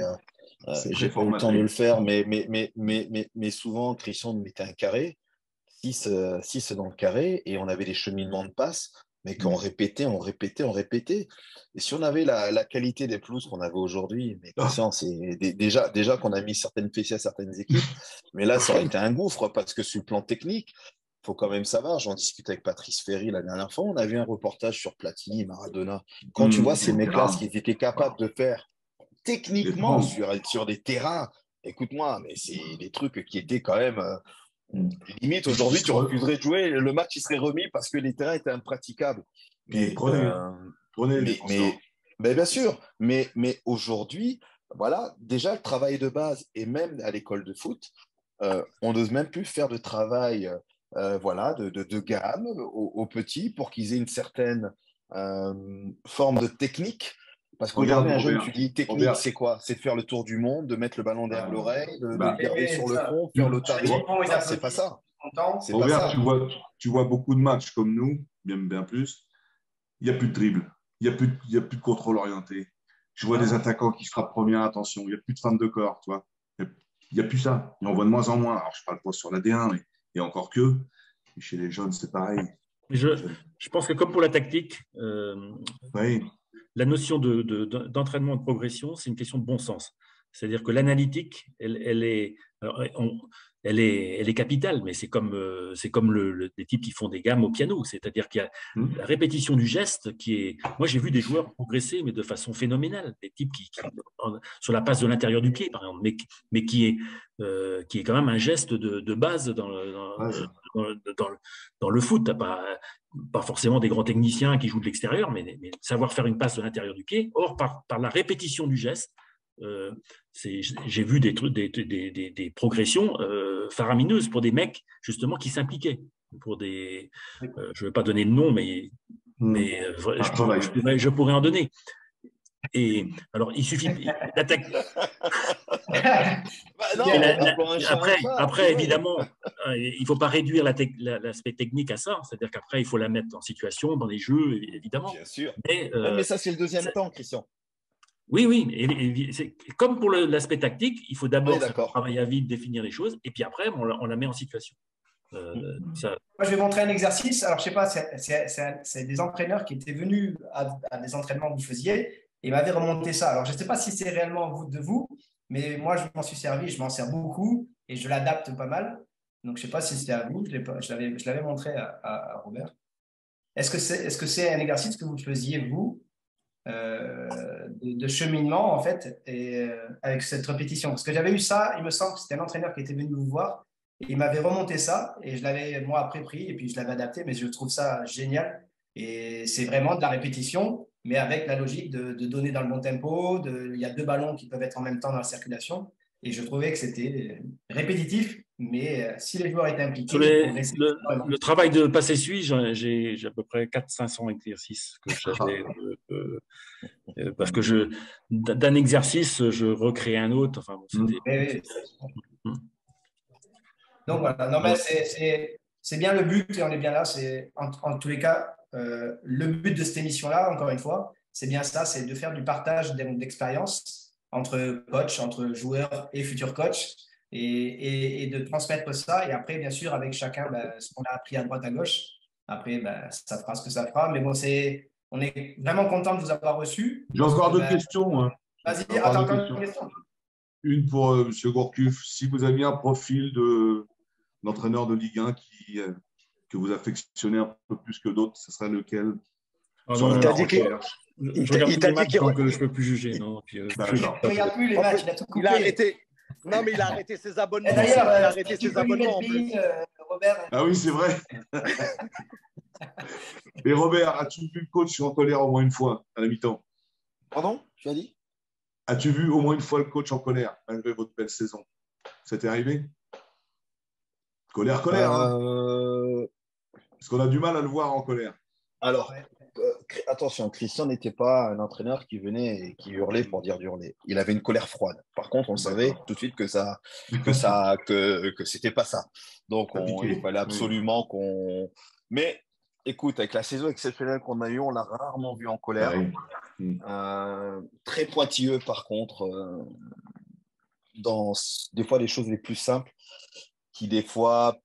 j'ai pas eu le temps de le faire. Mais souvent, Christian nous mettait un carré, 6 dans le carré, et on avait des cheminements de passes, mais qu'on répétait. Et si on avait la qualité des pelouses qu'on avait aujourd'hui, mais c'est déjà qu'on a mis certaines fessiers à certaines équipes, mais là, ça aurait été un gouffre, parce que sur le plan technique, il faut quand même savoir, j'en discutais avec Patrice Ferry la dernière fois, on a vu un reportage sur Platini, Maradona. Quand tu vois ces mecs-là, ce qu'ils étaient capables de faire techniquement sur des terrains, écoute-moi, mais c'est des trucs qui étaient quand même... limite, aujourd'hui, tu refuserais de jouer, le match il serait remis parce que les terrains étaient impraticables. Mais bien sûr, mais aujourd'hui, voilà, déjà le travail de base, et même à l'école de foot, on n'ose même plus faire de travail de gamme aux petits pour qu'ils aient une certaine forme de technique. Parce qu'aujourd'hui, un jeune, tu dis technique, c'est quoi? C'est de faire le tour du monde, de mettre le ballon derrière l'oreille, de garder sur le front, faire l'otarie. Non, c'est pas ça. Robert, tu vois beaucoup de matchs comme nous, bien plus. Il n'y a plus de dribble. Il n'y a plus de contrôle orienté. Je vois des attaquants qui frappent première attention. Il n'y a plus de fin de corps, tu vois. Il n'y a plus ça. Et on voit de moins en moins. Alors, je ne parle pas sur la D1, mais et encore que. Et chez les jeunes, c'est pareil. Je pense que comme pour la tactique, la notion d'entraînement de progression, c'est une question de bon sens. C'est-à-dire que l'analytique, elle est capitale, mais c'est comme des types qui font des gammes au piano. C'est-à-dire qu'il y a la répétition du geste qui est… Moi, j'ai vu des joueurs progresser, mais de façon phénoménale. Des types qui sur la passe de l'intérieur du pied, par exemple, mais qui est quand même un geste de base dans le foot. Pas forcément des grands techniciens qui jouent de l'extérieur, mais savoir faire une passe de l'intérieur du pied. Or, par la répétition du geste, j'ai vu des progressions faramineuses pour des mecs justement qui s'impliquaient. Je ne vais pas donner de nom, mais je pourrais en donner. Et alors, il suffit d'attaquer. Après, évidemment, il ne faut pas réduire l'aspect technique à ça. C'est-à-dire qu'après, il faut la mettre en situation, dans les jeux, évidemment. Bien sûr. Mais ça, c'est le deuxième temps, Christian. Oui. Et comme pour l'aspect tactique, il faut d'abord travailler à vite, définir les choses, et puis après, on la met en situation. Moi, je vais montrer un exercice. Alors, je ne sais pas, c'est des entraîneurs qui étaient venus à des entraînements que vous faisiez et m'avaient remonté ça. Alors, je ne sais pas si c'est réellement de vous, mais moi, je m'en suis servi, je m'en sers beaucoup et je l'adapte pas mal. Donc, je ne sais pas si c'était à vous. Je l'avais montré à Robert. Est-ce que c'est un exercice que vous faisiez, vous, de cheminement, en fait, et, avec cette répétition? Parce que j'avais eu ça, il me semble que c'était un entraîneur qui était venu vous voir. Et il m'avait remonté ça et je l'avais, moi, après pris et puis je l'avais adapté, mais je trouve ça génial. Et c'est vraiment de la répétition, mais avec la logique de donner dans le bon tempo. Il y a 2 ballons qui peuvent être en même temps dans la circulation. Et je trouvais que c'était répétitif, mais si les joueurs étaient impliqués… Le travail de passe-essuie, j'ai à peu près 400-500 exercices que j'avais. Parce que d'un exercice, je recrée un autre. Enfin, Donc voilà, non, mais c'est bien le but et on est bien là. En tous les cas, le but de cette émission-là, encore une fois, c'est bien ça, c'est de faire du partage d'expérience entre coachs, entre joueurs et futurs coachs et de transmettre ça. Et après, bien sûr, avec chacun, ce qu'on a appris à droite, à gauche. Après, ça fera ce que ça fera. Mais bon, on est vraiment content de vous avoir reçus. J'ai encore 2 questions. Vas-y, attends, encore une question. Une pour M. Gourcuff. Si vous aviez un profil d'entraîneur de Ligue 1 que vous affectionnez un peu plus que d'autres, ce serait lequel? Il t'a dit qu'il donc je ne peux plus juger. Non, il ne regarde plus les matchs, il a tout coupé. Il a arrêté. Non, mais il a arrêté ses abonnements. Et d'ailleurs, il a arrêté ses abonnements en plus. Robert. Ah oui, c'est vrai. Et Robert, as-tu vu le coach en colère au moins une fois à la mi-temps? Pardon? Tu as dit? As-tu vu au moins une fois le coach en colère malgré votre belle saison? Ça t'est arrivé? Colère. Parce qu'on a du mal à le voir en colère. Alors, attention, Christian n'était pas un entraîneur qui venait et qui hurlait pour dire d'hurler. Il avait une colère froide. Par contre, on savait tout de suite que c'était pas ça. Donc, il fallait absolument qu'on… Mais écoute, avec la saison exceptionnelle qu'on a eue, on l'a rarement vu en colère. Très pointilleux, par contre, dans des fois les choses les plus simples qui, des fois,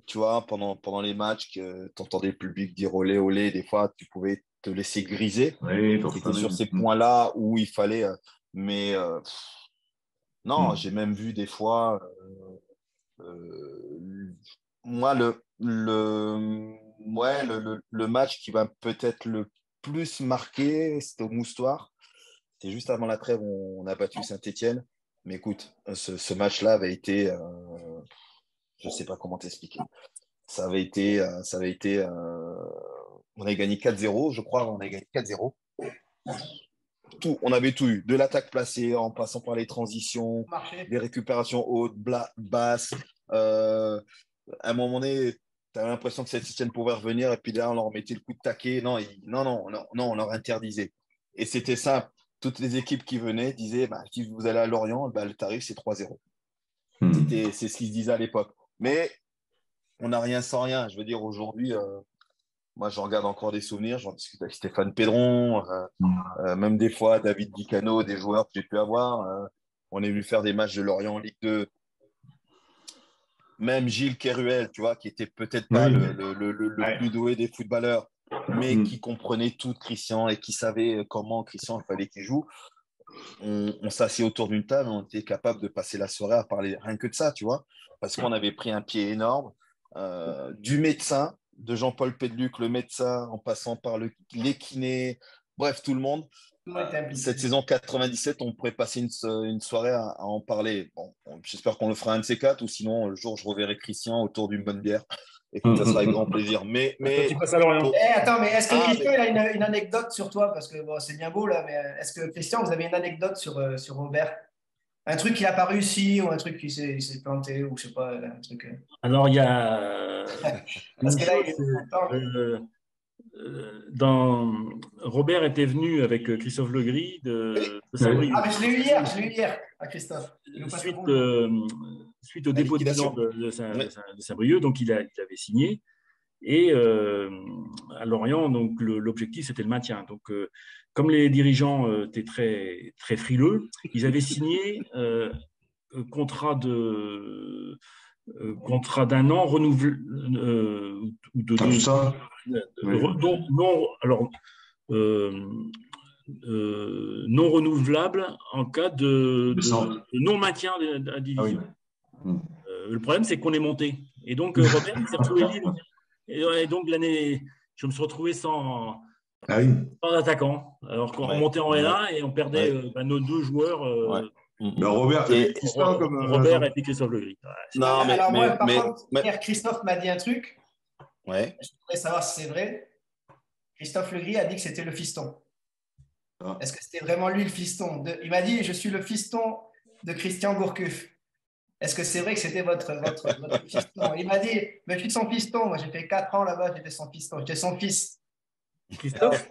tu vois, pendant les matchs, tu entendais le public dire olé, olé, des fois, tu pouvais te laisser griser. C'était sur ces points-là où il fallait… non, j'ai même vu des fois… moi, le match qui va peut-être le plus marquer, c'était au Moustoir. C'était juste avant la trêve, on a battu Saint-Étienne. Mais écoute, ce match-là avait été… je ne sais pas comment t'expliquer. Ça avait été on avait gagné 4-0, je crois, on a gagné 4-0. On avait tout eu, de l'attaque placée en passant par les transitions, des récupérations hautes, basses. À un moment donné, tu as l'impression que Saint-Étienne pouvait revenir et puis là, on leur mettait le coup de taquet. Non, on leur interdisait. Et c'était simple. Toutes les équipes qui venaient disaient si vous allez à Lorient, le tarif, c'est 3-0. C'est ce qu'ils se disaient à l'époque. Mais on n'a rien sans rien. Je veux dire, aujourd'hui, moi, je regarde encore des souvenirs. J'en discute avec Stéphane Pédron, même des fois, David Dicano, des joueurs que j'ai pu avoir. On est venu faire des matchs de Lorient en Ligue 2. Même Gilles Keruel, tu vois, qui était peut-être pas le plus doué des footballeurs. mais qui comprenait tout de Christian et qui savait comment Christian il fallait qu'il joue. On s'assied autour d'une table, on était capable de passer la soirée à parler rien que de ça, tu vois, parce qu'on avait pris un pied énorme, du médecin, de Jean-Paul Pédeluc, le médecin, en passant par les kinés, bref, tout le monde. Cette saison 97, on pourrait passer une soirée à en parler. Bon, j'espère qu'on le fera un de ces quatre, ou sinon, le jour, je reverrai Christian autour d'une bonne bière. Écoute, ça sera avec grand plaisir. Mais tu passes à Lorient. Attends, mais est-ce que Christian il a une anecdote sur toi? Parce que bon, c'est bien beau là, mais est-ce que Christian, vous avez une anecdote sur Robert? Un truc qu'il n'a pas réussi ou un truc qui s'est planté ou je sais pas, un truc. Alors, il y a Parce une que là, il chose, est content. Robert était venu avec Christophe Legris de Saint-Brieuc. Ah, mais je l'ai eu hier à Christophe. Suite au dépôt de bilan de Saint-Brieuc, donc il avait signé. Et à Lorient, donc l'objectif c'était le maintien. Donc, comme les dirigeants étaient très très frileux, ils avaient signé contrat d'un an renouvelé ou de deux ans. Non renouvelable en cas de non maintien de la division. Ah oui. Le problème, c'est qu'on est monté. Et donc, Robert s'est retrouvé libre. Et donc, l'année, je me suis retrouvé sans attaquant. Alors qu'on remontait en L1 et on perdait nos deux joueurs. Robert et Christophe Legris. Non, mais, alors moi, par contre, hier, Christophe m'a dit un truc. Ouais. Je voudrais savoir si c'est vrai. Christophe Legris a dit que c'était le fiston. Ah. Est-ce que c'était vraiment lui le fiston? Il m'a dit, je suis le fiston de Christian Gourcuff. Est-ce que c'est vrai que c'était votre fiston? Il m'a dit, mais je suis son fiston. Moi, j'ai fait 4 ans là-bas, j'étais son fiston. J'étais son fils. Christophe?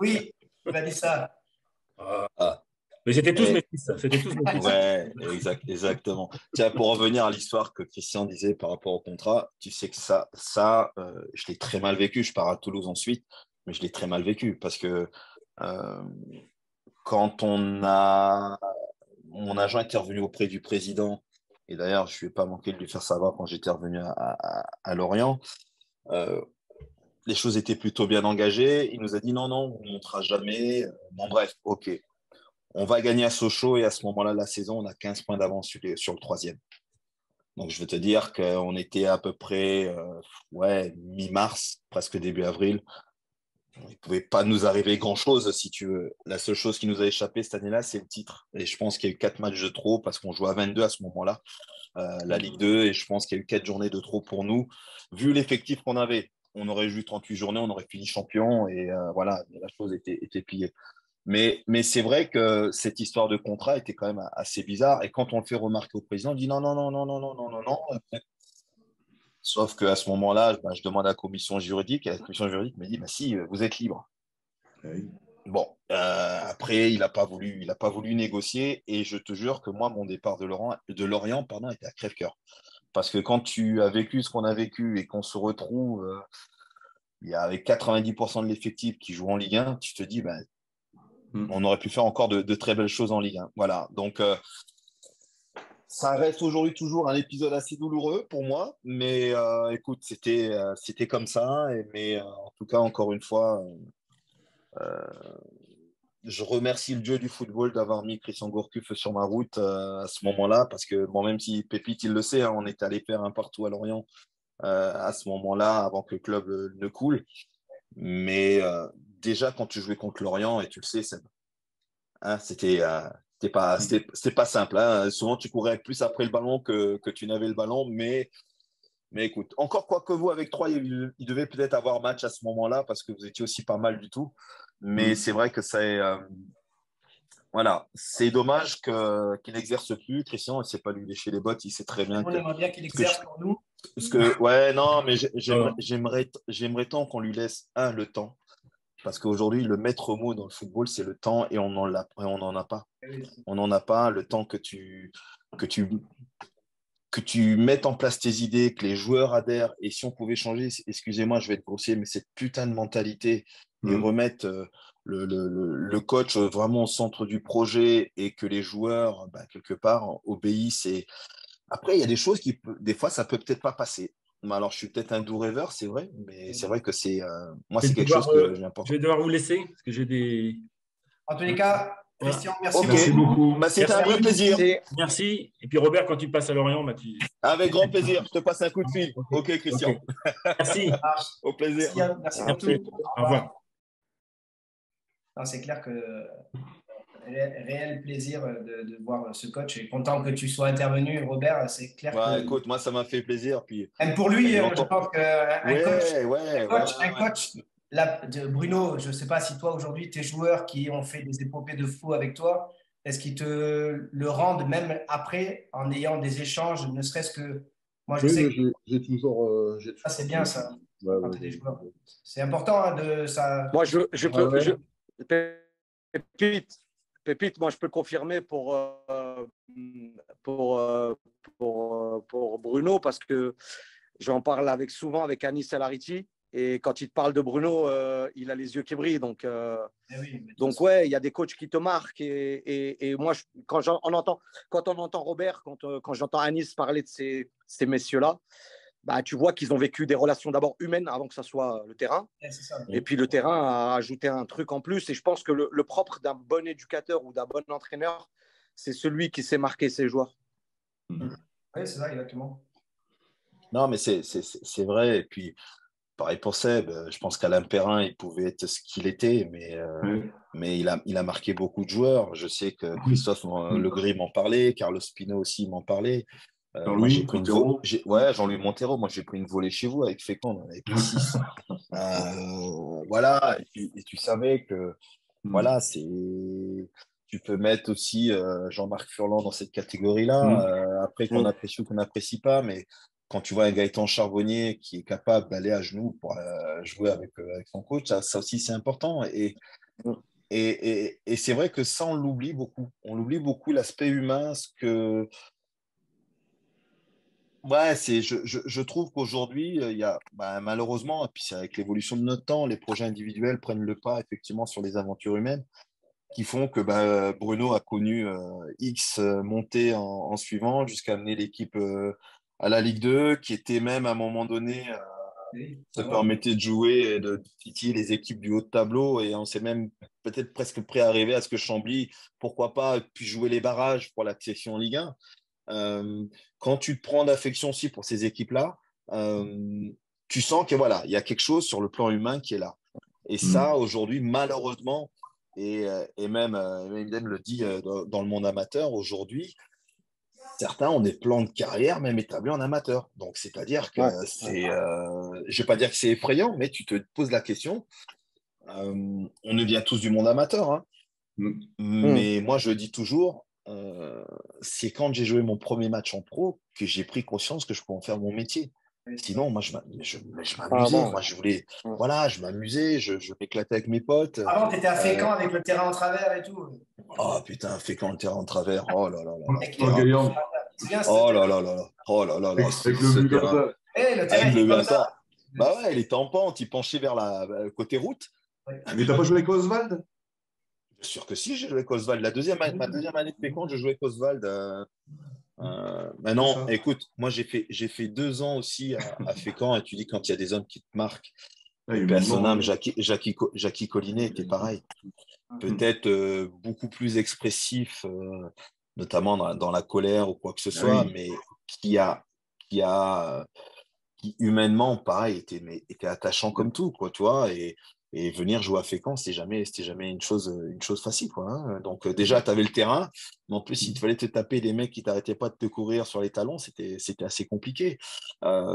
Oui, il m'a dit ça. Mais c'était tous mes fils. Ouais, exactement. Tiens, pour revenir à l'histoire que Christian disait par rapport au contrat, tu sais que ça, je l'ai très mal vécu. Je pars à Toulouse ensuite, mais je l'ai très mal vécu parce que quand mon agent était revenu auprès du président, et d'ailleurs, je ne vais pas manquer de lui faire savoir quand j'étais revenu à Lorient, les choses étaient plutôt bien engagées. Il nous a dit non, on ne montera jamais. Bon, bref, OK. On va gagner à Sochaux et à ce moment-là, la saison, on a 15 points d'avance sur le troisième. Donc, je veux te dire qu'on était à peu près mi-mars, presque début avril. Il ne pouvait pas nous arriver grand-chose, si tu veux. La seule chose qui nous a échappé cette année-là, c'est le titre. Et je pense qu'il y a eu 4 matchs de trop parce qu'on jouait à 22 à ce moment-là, la Ligue 2. Et je pense qu'il y a eu 4 journées de trop pour nous. Vu l'effectif qu'on avait, on aurait joué 38 journées, on aurait fini champion. Et voilà, la chose était pliée. Mais c'est vrai que cette histoire de contrat était quand même assez bizarre. Et quand on le fait remarquer au président, il dit non. Sauf qu'à ce moment-là, je demande à la commission juridique, et la commission juridique me dit si, vous êtes libre. Oui. Bon, après, il n'a pas voulu négocier. Et je te jure que moi, mon départ de Lorient, était à crève-cœur. Parce que quand tu as vécu ce qu'on a vécu et qu'on se retrouve il y a avec 90% de l'effectif qui joue en Ligue 1, tu te dis on aurait pu faire encore de très belles choses en Ligue 1. Voilà, donc ça reste aujourd'hui toujours un épisode assez douloureux pour moi, mais écoute, c'était comme ça. Mais en tout cas, encore une fois, je remercie le dieu du football d'avoir mis Christian Gourcuff sur ma route à ce moment-là, parce que même si Pépite, il le sait, on est allé faire un partout à Lorient à ce moment-là, avant que le club ne coule. Mais déjà, quand tu jouais contre Lorient, et tu le sais, c'était pas simple. Hein. Souvent, tu courais plus après le ballon que tu n'avais le ballon. Mais écoute, encore quoi que vous, avec 3, il devait peut-être avoir match à ce moment-là parce que vous étiez aussi pas mal du tout. Mais c'est vrai que voilà, c'est dommage qu'il n'exerce plus. Christian, il ne sait pas lui lécher les bottes. Il sait très bien on aimerait bien qu'il exerce pour nous. Mais j'aimerais tant qu'on lui laisse le temps. Parce qu'aujourd'hui, le maître mot dans le football, c'est le temps et on n'en a pas. On n'en a pas. Le temps que tu mettes en place tes idées, que les joueurs adhèrent. Et si on pouvait changer, excusez-moi, je vais être grossier, mais cette putain de mentalité et remettre le coach vraiment au centre du projet et que les joueurs, quelque part, obéissent. Après, il y a des choses des fois, ça peut peut-être pas passer. alors, je suis peut-être un doux rêveur, c'est vrai, mais c'est vrai que moi, Je c'est vais quelque chose que j'ai important. Je vais devoir vous laisser parce que j'ai des. En tous les cas, Christian, merci Ok. Merci beaucoup. Bah, c'était un vrai plaisir. Merci. Et puis Robert, quand tu passes à Lorient, Avec grand plaisir. Je te passe un coup de fil. Ok, Christian. Ok. Merci. Au plaisir. Merci pour Merci. tout. Au revoir. C'est clair que réel plaisir de voir ce coach et content que tu sois intervenu, Robert. C'est clair que. Écoute, moi, ça m'a fait plaisir. Puis, même pour lui, je pense qu'un coach, Bruno, je ne sais pas si toi, aujourd'hui, tes joueurs qui ont fait des épopées de fou avec toi, est-ce qu'ils te le rendent même après en ayant des échanges, ne serait-ce que. Moi, je sais que. J'ai toujours. Ça, c'est bien, ça. Ouais, Des joueurs. C'est important de ça. Moi, Pépite, moi, je peux confirmer pour Bruno parce que j'en parle souvent avec Anis Salariti et quand il te parle de Bruno, il a les yeux qui brillent. Donc ouais, il y a des coachs qui te marquent et moi, quand on entend Robert, quand j'entends Anis parler de ces messieurs-là, bah, tu vois qu'ils ont vécu des relations d'abord humaines avant que ça soit le terrain. Et puis le terrain a ajouté un truc en plus. Et je pense que le propre d'un bon éducateur ou d'un bon entraîneur, c'est celui qui sait marquer ses joueurs. Oui, c'est ça, exactement. Non, mais c'est vrai. Et puis, pareil pour Seb, je pense qu'Alain Perrin, il pouvait être ce qu'il était, mais il a marqué beaucoup de joueurs. Je sais que Christophe Legris m'en parlait, Carlos Pino aussi m'en parlait. Jean-Louis Montero. Jean-Louis Montero. Moi, j'ai pris une volée chez vous avec Fécond, on avait pris 6. Voilà. Et tu savais que, voilà, tu peux mettre aussi Jean-Marc Furlan dans cette catégorie-là. Après, qu'on apprécie ou qu'on n'apprécie pas, mais quand tu vois un Gaëtan Charbonnier qui est capable d'aller à genoux pour jouer avec son coach, ça aussi, c'est important. Et c'est vrai que ça, on l'oublie beaucoup. On l'oublie beaucoup, l'aspect humain, ce que. Ouais, je trouve qu'aujourd'hui, il y a malheureusement, et puis c'est avec l'évolution de notre temps, les projets individuels prennent le pas effectivement sur les aventures humaines qui font que Bruno a connu X montées en suivant jusqu'à amener l'équipe à la Ligue 2, qui était même à un moment donné, se permettait de jouer et de titiller les équipes du haut de tableau. Et on s'est même peut-être presque prêt à arriver à ce que Chambly, pourquoi pas, puisse jouer les barrages pour l'accession en Ligue 1. Quand tu te prends d'affection aussi pour ces équipes-là, tu sens que voilà, il y a quelque chose sur le plan humain qui est là. Et ça, aujourd'hui, malheureusement, et même Eden le dit dans le monde amateur, aujourd'hui, certains ont des plans de carrière même établis en amateur. Donc, c'est-à-dire que je ne vais pas dire que c'est effrayant, mais tu te poses la question. On est bien tous du monde amateur, hein. Mais moi, je dis toujours, c'est quand j'ai joué mon premier match en pro que j'ai pris conscience que je pouvais en faire mon métier. Sinon, moi, je m'amusais. Moi, je voulais, voilà, je m'amusais, je m'éclatais avec mes potes. Avant, tu étais à Fécamp avec le terrain en travers et tout. Oh putain, Fécamp, le terrain en travers. Oh là là là. Oh là là là là. Oh là là là. Avec le but comme ça. Le terrain, bah ouais, il était en pente, il penchait vers côté route. Mais t'as pas joué avec Oswald? Bien sûr que si, j'ai joué avec Oswald. Ma deuxième année de Fécamp, je jouais avec Oswald. Non, écoute, moi j'ai fait 2 ans aussi à Fécamp et tu dis quand il y a des hommes qui te marquent. Personnage, Jackie Collinet était pareil. Peut-être beaucoup plus expressif, notamment dans la colère ou quoi que ce soit, mais qui humainement, pareil, était attachant comme tout, quoi, tu vois. Et venir jouer à Fécamp, c'était jamais une chose facile, quoi, hein. Donc déjà, tu avais le terrain, mais en plus, il te fallait te taper des mecs qui t'arrêtaient pas de te courir sur les talons, c'était assez compliqué.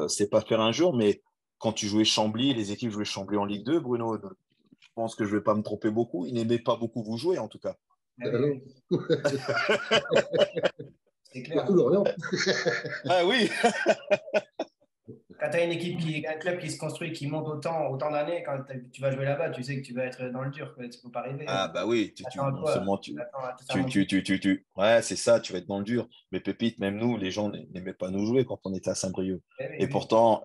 C'est pas faire un jour, mais quand tu jouais Chambly, les équipes jouaient Chambly en Ligue 2, Bruno, je pense que je vais pas me tromper beaucoup, ils n'aimaient pas beaucoup vous jouer, en tout cas. C'est clair. Ah oui. Quand tu as un club qui se construit, qui monte autant d'années, quand tu vas jouer là-bas, tu sais que tu vas être dans le dur, tu ne peux pas rêver. Ah bah oui, ouais, c'est ça, tu vas être dans le dur. Mais Pépite, même nous, les gens n'aimaient pas nous jouer quand on était à Saint-Brieuc. Et pourtant,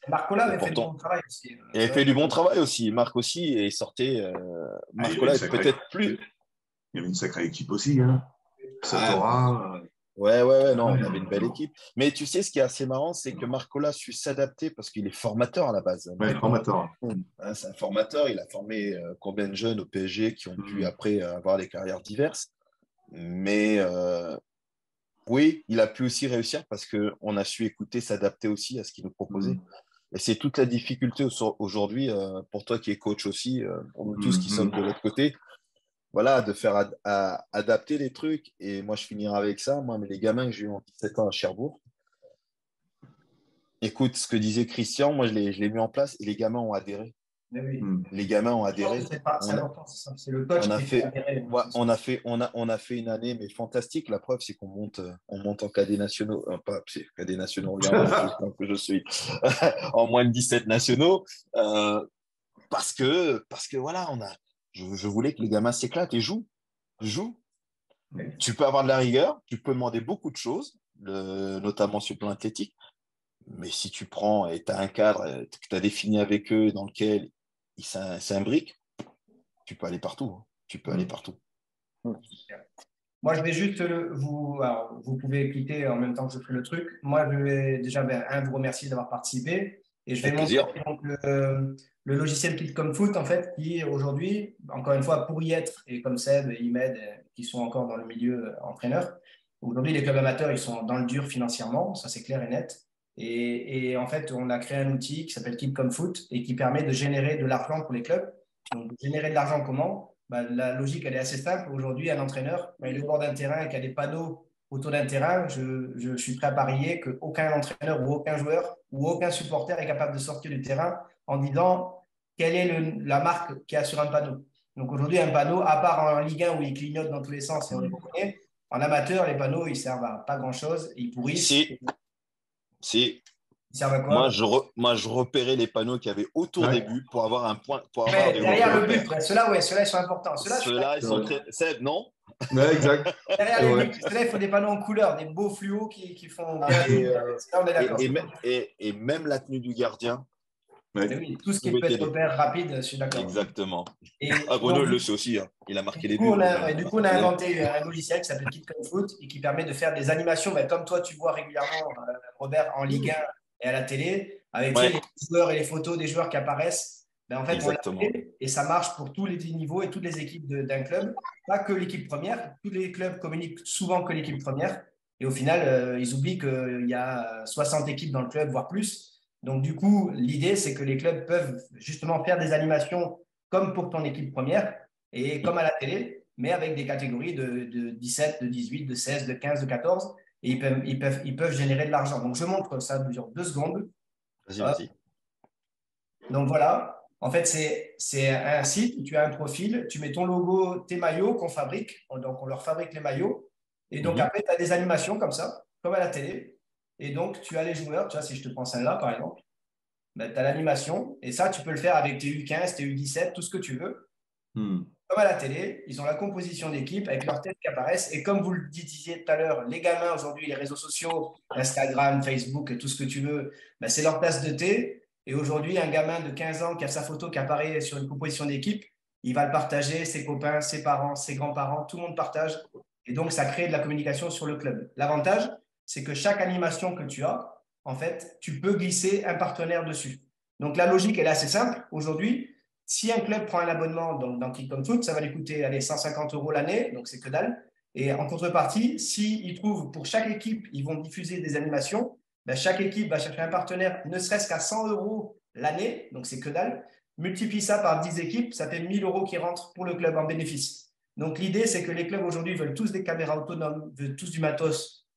Marc Collin avait fait du bon travail aussi. Il avait fait du bon travail aussi. Marc aussi, et il sortait. Marc Collin était peut-être plus. Il y avait une sacrée équipe aussi, hein. Satora. Ouais, non, on avait une belle équipe. Mais tu sais, ce qui est assez marrant, c'est que Marcola a su s'adapter parce qu'il est formateur à la base. Ouais, formateur. Hein, c'est un formateur, il a formé combien de jeunes au PSG qui ont pu après avoir des carrières diverses. Mais oui, il a pu aussi réussir parce qu'on a su écouter, s'adapter aussi à ce qu'il nous proposait. Et c'est toute la difficulté aujourd'hui, pour toi qui es coach aussi, pour nous tous qui sommes de l'autre côté, voilà, de faire adapter les trucs. Et moi, je finirai avec ça. Moi, mais les gamins que j'ai eu en 17 ans à Cherbourg, écoute, ce que disait Christian, moi, je l'ai mis en place et les gamins ont adhéré. Oui. Les gamins ont adhéré. C'est important, c'est le coach qui fait adhérer. Ouais, on a fait une année mais fantastique. La preuve, c'est qu'on monte en cadets nationaux. Pas cadets nationaux, regarde que je suis en moins de 17 nationaux. Parce que voilà, je voulais que les gamins s'éclatent et jouent. Tu peux avoir de la rigueur, tu peux demander beaucoup de choses, notamment sur le plan athlétique. Mais si tu prends et tu as un cadre que tu as défini avec eux dans lequel ils s'imbriquent, tu peux aller partout. Aller partout. Moi, je vais juste vous pouvez quitter en même temps que je fais le truc. Moi, je vais déjà vous remercier d'avoir participé. Et je vais montrer donc, le logiciel Kitcom Foot, en fait, qui aujourd'hui, encore une fois, pour y être, et comme Seb et Imed, qui sont encore dans le milieu entraîneur, aujourd'hui, les clubs amateurs, ils sont dans le dur financièrement, ça c'est clair et net. Et en fait, on a créé un outil qui s'appelle Kitcom Foot et qui permet de générer de l'argent pour les clubs. Donc, générer de l'argent comment? La logique, elle est assez simple. Aujourd'hui, un entraîneur, il est au bord d'un terrain et qu'il y a des panneaux autour d'un terrain. Je suis prêt à parier qu'aucun entraîneur ou aucun joueur ou aucun supporter est capable de sortir du terrain en disant quelle est la marque qu'il y a sur un panneau. Donc aujourd'hui, un panneau, à part en Ligue 1 où il clignote dans tous les sens et on les connaît, en amateur, les panneaux, ils servent à pas grand-chose. Ils pourrissent. Si. Ils servent à quoi? Moi, je repérais les panneaux qu'il y avait autour des buts pour avoir un point. Derrière le but, ceux-là, ils sont importants. Ceux-là, ils sont très. Seb, non? Ouais, exact. Derrière les buts, ceux-là, il faut des panneaux en couleur, des beaux fluos qui font bien. On est d'accord. Et même la tenue du gardien. Oui, tout ce qui peut être repère rapide, je suis d'accord. Exactement. Bruno le sait aussi, hein. Il a marqué les buts. Du coup, on a inventé un logiciel qui s'appelle Kitcom Foot et qui permet de faire des animations, comme toi, tu vois régulièrement, Robert, en Ligue 1 et à la télé, avec les joueurs et les photos des joueurs qui apparaissent. En fait, exactement. On l'a fait et ça marche pour tous les niveaux et toutes les équipes d'un club, pas que l'équipe première. Tous les clubs communiquent souvent que l'équipe première. Et au final, ils oublient qu'il y a 60 équipes dans le club, voire plus. Donc, du coup, l'idée, c'est que les clubs peuvent justement faire des animations comme pour ton équipe première et comme à la télé, mais avec des catégories de 17, de 18, de 16, de 15, de 14. Et ils peuvent générer de l'argent. Donc, je montre ça sur 2 secondes. Vas-y. Donc, voilà. En fait, c'est un site où tu as un profil, tu mets ton logo, tes maillots qu'on fabrique. Donc, on leur fabrique les maillots. Et donc, après, tu as des animations comme ça, comme à la télé. Et donc, tu as les joueurs, tu vois, si je te prends celle-là, par exemple, tu as l'animation. Et ça, tu peux le faire avec tes U15, tes U17, tout ce que tu veux. Comme à la télé, ils ont la composition d'équipe avec leurs têtes qui apparaissent. Et comme vous le disiez tout à l'heure, les gamins aujourd'hui, les réseaux sociaux, Instagram, Facebook, tout ce que tu veux, c'est leur tasse de thé. Et aujourd'hui, un gamin de 15 ans qui a sa photo qui apparaît sur une composition d'équipe, il va le partager, ses copains, ses parents, ses grands-parents, tout le monde partage. Et donc, ça crée de la communication sur le club. L'avantage, c'est que chaque animation que tu as, en fait, tu peux glisser un partenaire dessus. Donc, la logique, elle est assez simple. Aujourd'hui, si un club prend un abonnement dans Kitcom Foot, ça va lui coûter 150 € l'année, donc c'est que dalle. Et en contrepartie, s'ils trouvent pour chaque équipe, ils vont diffuser des animations, chaque équipe va chercher un partenaire, ne serait-ce qu'à 100 € l'année, donc c'est que dalle. Multiplie ça par 10 équipes, ça fait 1 000 € qui rentrent pour le club en bénéfice. Donc, l'idée, c'est que les clubs aujourd'hui veulent tous des caméras autonomes, veulent tous du matos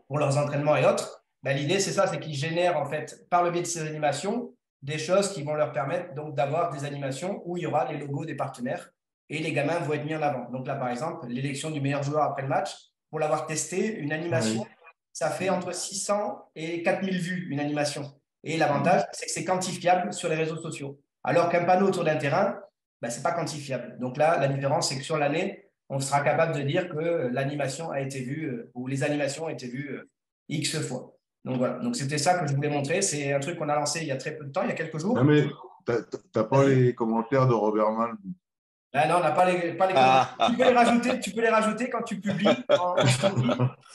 pour leurs entraînements et autres. L'idée, c'est ça, c'est qu'ils génèrent en fait, par le biais de ces animations, des choses qui vont leur permettre donc d'avoir des animations où il y aura les logos des partenaires et les gamins vont être mis en avant. Donc là, par exemple, l'élection du meilleur joueur après le match, pour l'avoir testé, une animation, ça fait entre 600 et 4000 vues, une animation. Et l'avantage, c'est que c'est quantifiable sur les réseaux sociaux. Alors qu'un panneau autour d'un terrain, ce n'est pas quantifiable. Donc là, la différence, c'est que sur l'année, on sera capable de dire que l'animation a été vue ou les animations ont été vues X fois. Donc voilà, donc c'était ça que je voulais montrer. C'est un truc qu'on a lancé il y a très peu de temps, il y a quelques jours. Non, mais tu n'as pas les commentaires de Robert Malm. Ah non, on n'a pas les tu peux les rajouter quand tu publies en story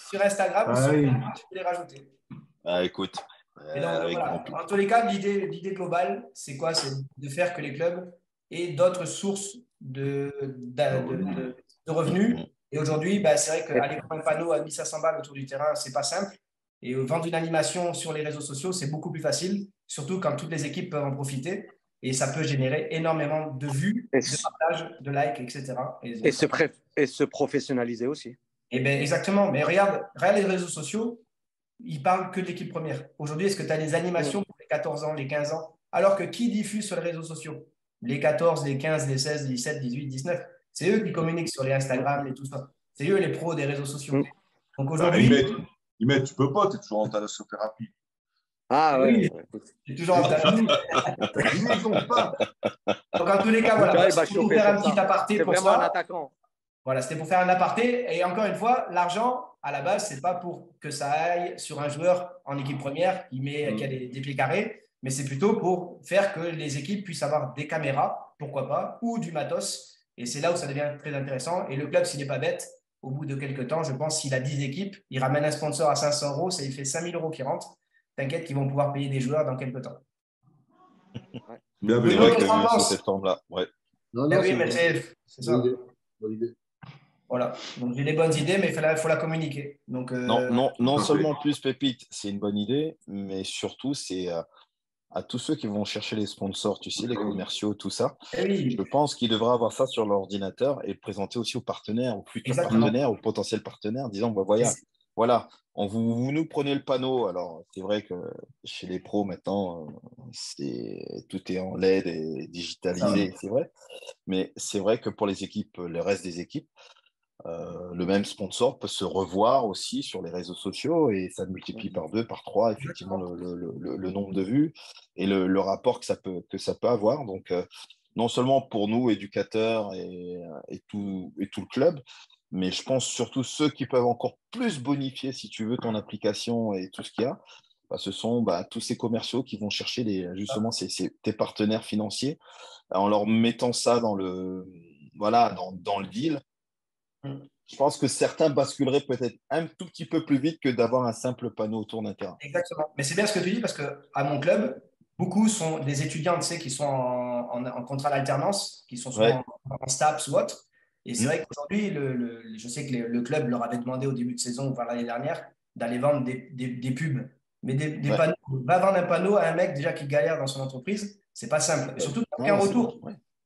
sur Instagram ou sur Facebook, tu peux les rajouter. Ah, écoute, Et donc, avec voilà. grand plaisir. En tous les cas, l'idée globale, c'est quoi? C'est de faire que les clubs aient d'autres sources de revenus. Et aujourd'hui, bah, c'est vrai qu'aller prendre un panneau à 1500 balles autour du terrain, c'est pas simple. Et vendre une animation sur les réseaux sociaux, c'est beaucoup plus facile, surtout quand toutes les équipes peuvent en profiter. Et ça peut générer énormément de vues, de partages, de likes, etc. Et se professionnaliser aussi. Et bien, exactement. Mais regarde les réseaux sociaux, ils parlent que de l'équipe première. Aujourd'hui, est-ce que tu as des animations pour les 14 ans, les 15 ans? Alors que qui diffuse sur les réseaux sociaux? Les 14, les 15, les 16, 17, 18, 19. C'est eux qui communiquent sur les Instagram et tout ça. C'est eux les pros des réseaux sociaux. Donc aujourd'hui. Tu peux pas, tu es toujours en thalassothérapie. Ah oui, c'est toujours en thérapie. Donc en tous les cas, voilà. C'était pour faire un petit aparté pour vraiment ça. Un attaquant. Voilà, c'était pour faire un aparté. Et encore une fois, l'argent, à la base, ce n'est pas pour que ça aille sur un joueur en équipe première qui a des pieds carrés, mais c'est plutôt pour faire que les équipes puissent avoir des caméras, pourquoi pas, ou du matos. Et c'est là où ça devient très intéressant. Et le club, s'il n'est pas bête, au bout de quelques temps, je pense, s'il a 10 équipes, il ramène un sponsor à 500 €, ça lui fait 5 000 € qui rentrent. T'inquiète qu'ils vont pouvoir payer des joueurs dans quelques temps. Bien vu, sous cette forme-là. Ouais. Oui, mais c'est ça. Bonne idée. Voilà, donc j'ai des bonnes idées, mais il faut la communiquer. Donc, non seulement plus Pépite, c'est une bonne idée, mais surtout, c'est à tous ceux qui vont chercher les sponsors, tu sais, les commerciaux, tout ça. Oui. Je pense qu'ils devraient avoir ça sur l'ordinateur et le présenter aussi aux partenaires, aux futurs partenaires, aux potentiels partenaires, en disant, voilà, vous nous prenez le panneau. Alors, c'est vrai que chez les pros, maintenant, tout est en LED et digitalisé, c'est vrai. Mais c'est vrai que pour les équipes, le reste des équipes, le même sponsor peut se revoir aussi sur les réseaux sociaux et ça multiplie par 2, par 3, effectivement, le nombre de vues et le rapport que ça peut avoir. Donc, non seulement pour nous, éducateurs et tout le club, mais je pense surtout ceux qui peuvent encore plus bonifier, si tu veux, ton application et tout ce qu'il y a. Ce sont tous ces commerciaux qui vont chercher tes partenaires financiers en leur mettant ça dans le deal. Je pense que certains basculeraient peut-être un tout petit peu plus vite que d'avoir un simple panneau autour d'un terrain. Exactement. Mais c'est bien ce que tu dis parce qu'à mon club, beaucoup sont des étudiants, tu sais, qui sont en contrat d'alternance, qui sont souvent en STAPS ou autre. Et c'est vrai qu'aujourd'hui, je sais que le club leur avait demandé au début de saison, voire l'année dernière, d'aller vendre des pubs. Mais des panneaux, va vendre un panneau à un mec déjà qui galère dans son entreprise, c'est pas simple. Et surtout, il n'y a aucun retour.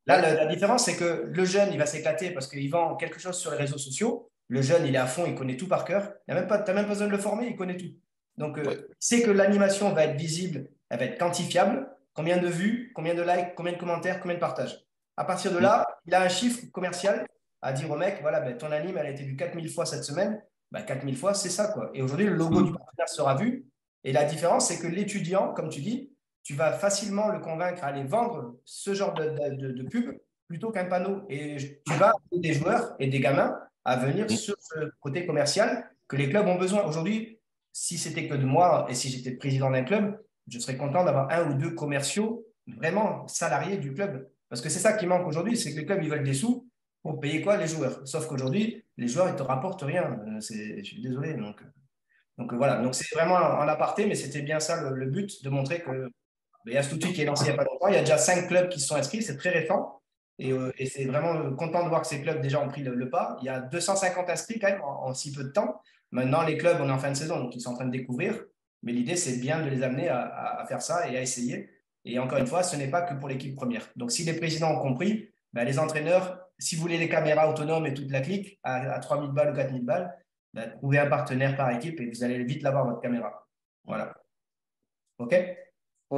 Là, la différence, c'est que le jeune, il va s'éclater parce qu'il vend quelque chose sur les réseaux sociaux. Le jeune, il est à fond, il connaît tout par cœur. Tu n'as même pas besoin de le former, il connaît tout. Donc, c'est que l'animation va être visible, elle va être quantifiable. Combien de vues, combien de likes, combien de commentaires, combien de partages. À partir de là, il a un chiffre commercial à dire au mec, voilà, ton anime, elle a été vue 4000 fois cette semaine. 4000 fois, c'est ça, quoi. Et aujourd'hui, le logo du partenaire sera vu. Et la différence, c'est que l'étudiant, comme tu dis, tu vas facilement le convaincre à aller vendre ce genre de pub plutôt qu'un panneau. Et tu vas amener des joueurs et des gamins à venir sur ce côté commercial que les clubs ont besoin. Aujourd'hui, si c'était que de moi et si j'étais président d'un club, je serais content d'avoir 1 ou 2 commerciaux vraiment salariés du club. Parce que c'est ça qui manque aujourd'hui, c'est que les clubs, ils veulent des sous pour payer quoi? Les joueurs. Sauf qu'aujourd'hui, les joueurs, ils ne te rapportent rien. Je suis désolé. Donc voilà, donc c'est vraiment en aparté, mais c'était bien ça le but, de montrer que il y a Stouti qui est lancé il n'y a pas longtemps. Il y a déjà 5 clubs qui se sont inscrits. C'est très récent. Et c'est vraiment content de voir que ces clubs déjà ont pris le pas. Il y a 250 inscrits quand même en si peu de temps. Maintenant, les clubs, on est en fin de saison, donc ils sont en train de découvrir. Mais l'idée, c'est bien de les amener à faire ça et à essayer. Et encore une fois, ce n'est pas que pour l'équipe première. Donc, si les présidents ont compris, les entraîneurs, si vous voulez les caméras autonomes et toute la clique à 3 000 balles ou 4 000 balles, trouvez un partenaire par équipe et vous allez vite l'avoir, votre caméra. Voilà. OK?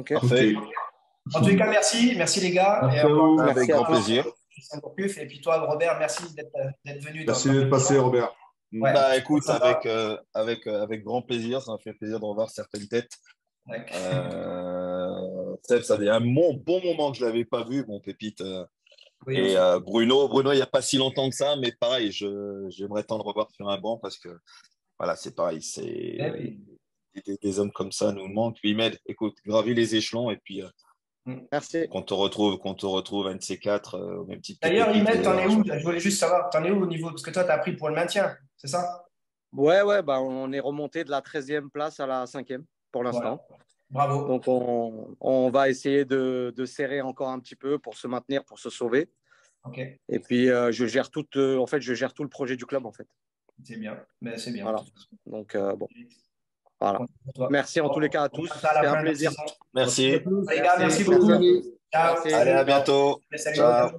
Parfait. En tous les cas, merci les gars. Avec grand plaisir. Et puis toi, Robert, merci d'être venu. Merci d'être passé, Robert. Écoute, avec grand plaisir, ça m'a fait plaisir de revoir certaines têtes. Seb, ça fait un bon moment que je ne l'avais pas vu, mon pépite. Et Bruno, il n'y a pas si longtemps que ça, mais pareil, j'aimerais tant le revoir sur un banc parce que voilà, c'est pareil, des hommes comme ça nous manquent. Puis, écoute, gravis les échelons et puis Merci. Qu'on te retrouve un de ces quatre au même titre. D'ailleurs, Imed, t'en es où? Je voulais juste savoir, t'en es où au niveau? Parce que toi, tu as pris pour le maintien, c'est ça? Ouais, bah, on est remonté de la 13e place à la 5e pour l'instant. Voilà. Bravo. Donc, on va essayer de serrer encore un petit peu pour se maintenir, pour se sauver. Okay. Et puis, je gère tout le projet du club, en fait. C'est bien. Mais c'est bien. Voilà. Donc, bon. Voilà. Merci en tous les cas à tous. C'était un plaisir. Merci. Les gars, merci beaucoup. Merci. Ciao. Allez, à bientôt. Salut. Ciao.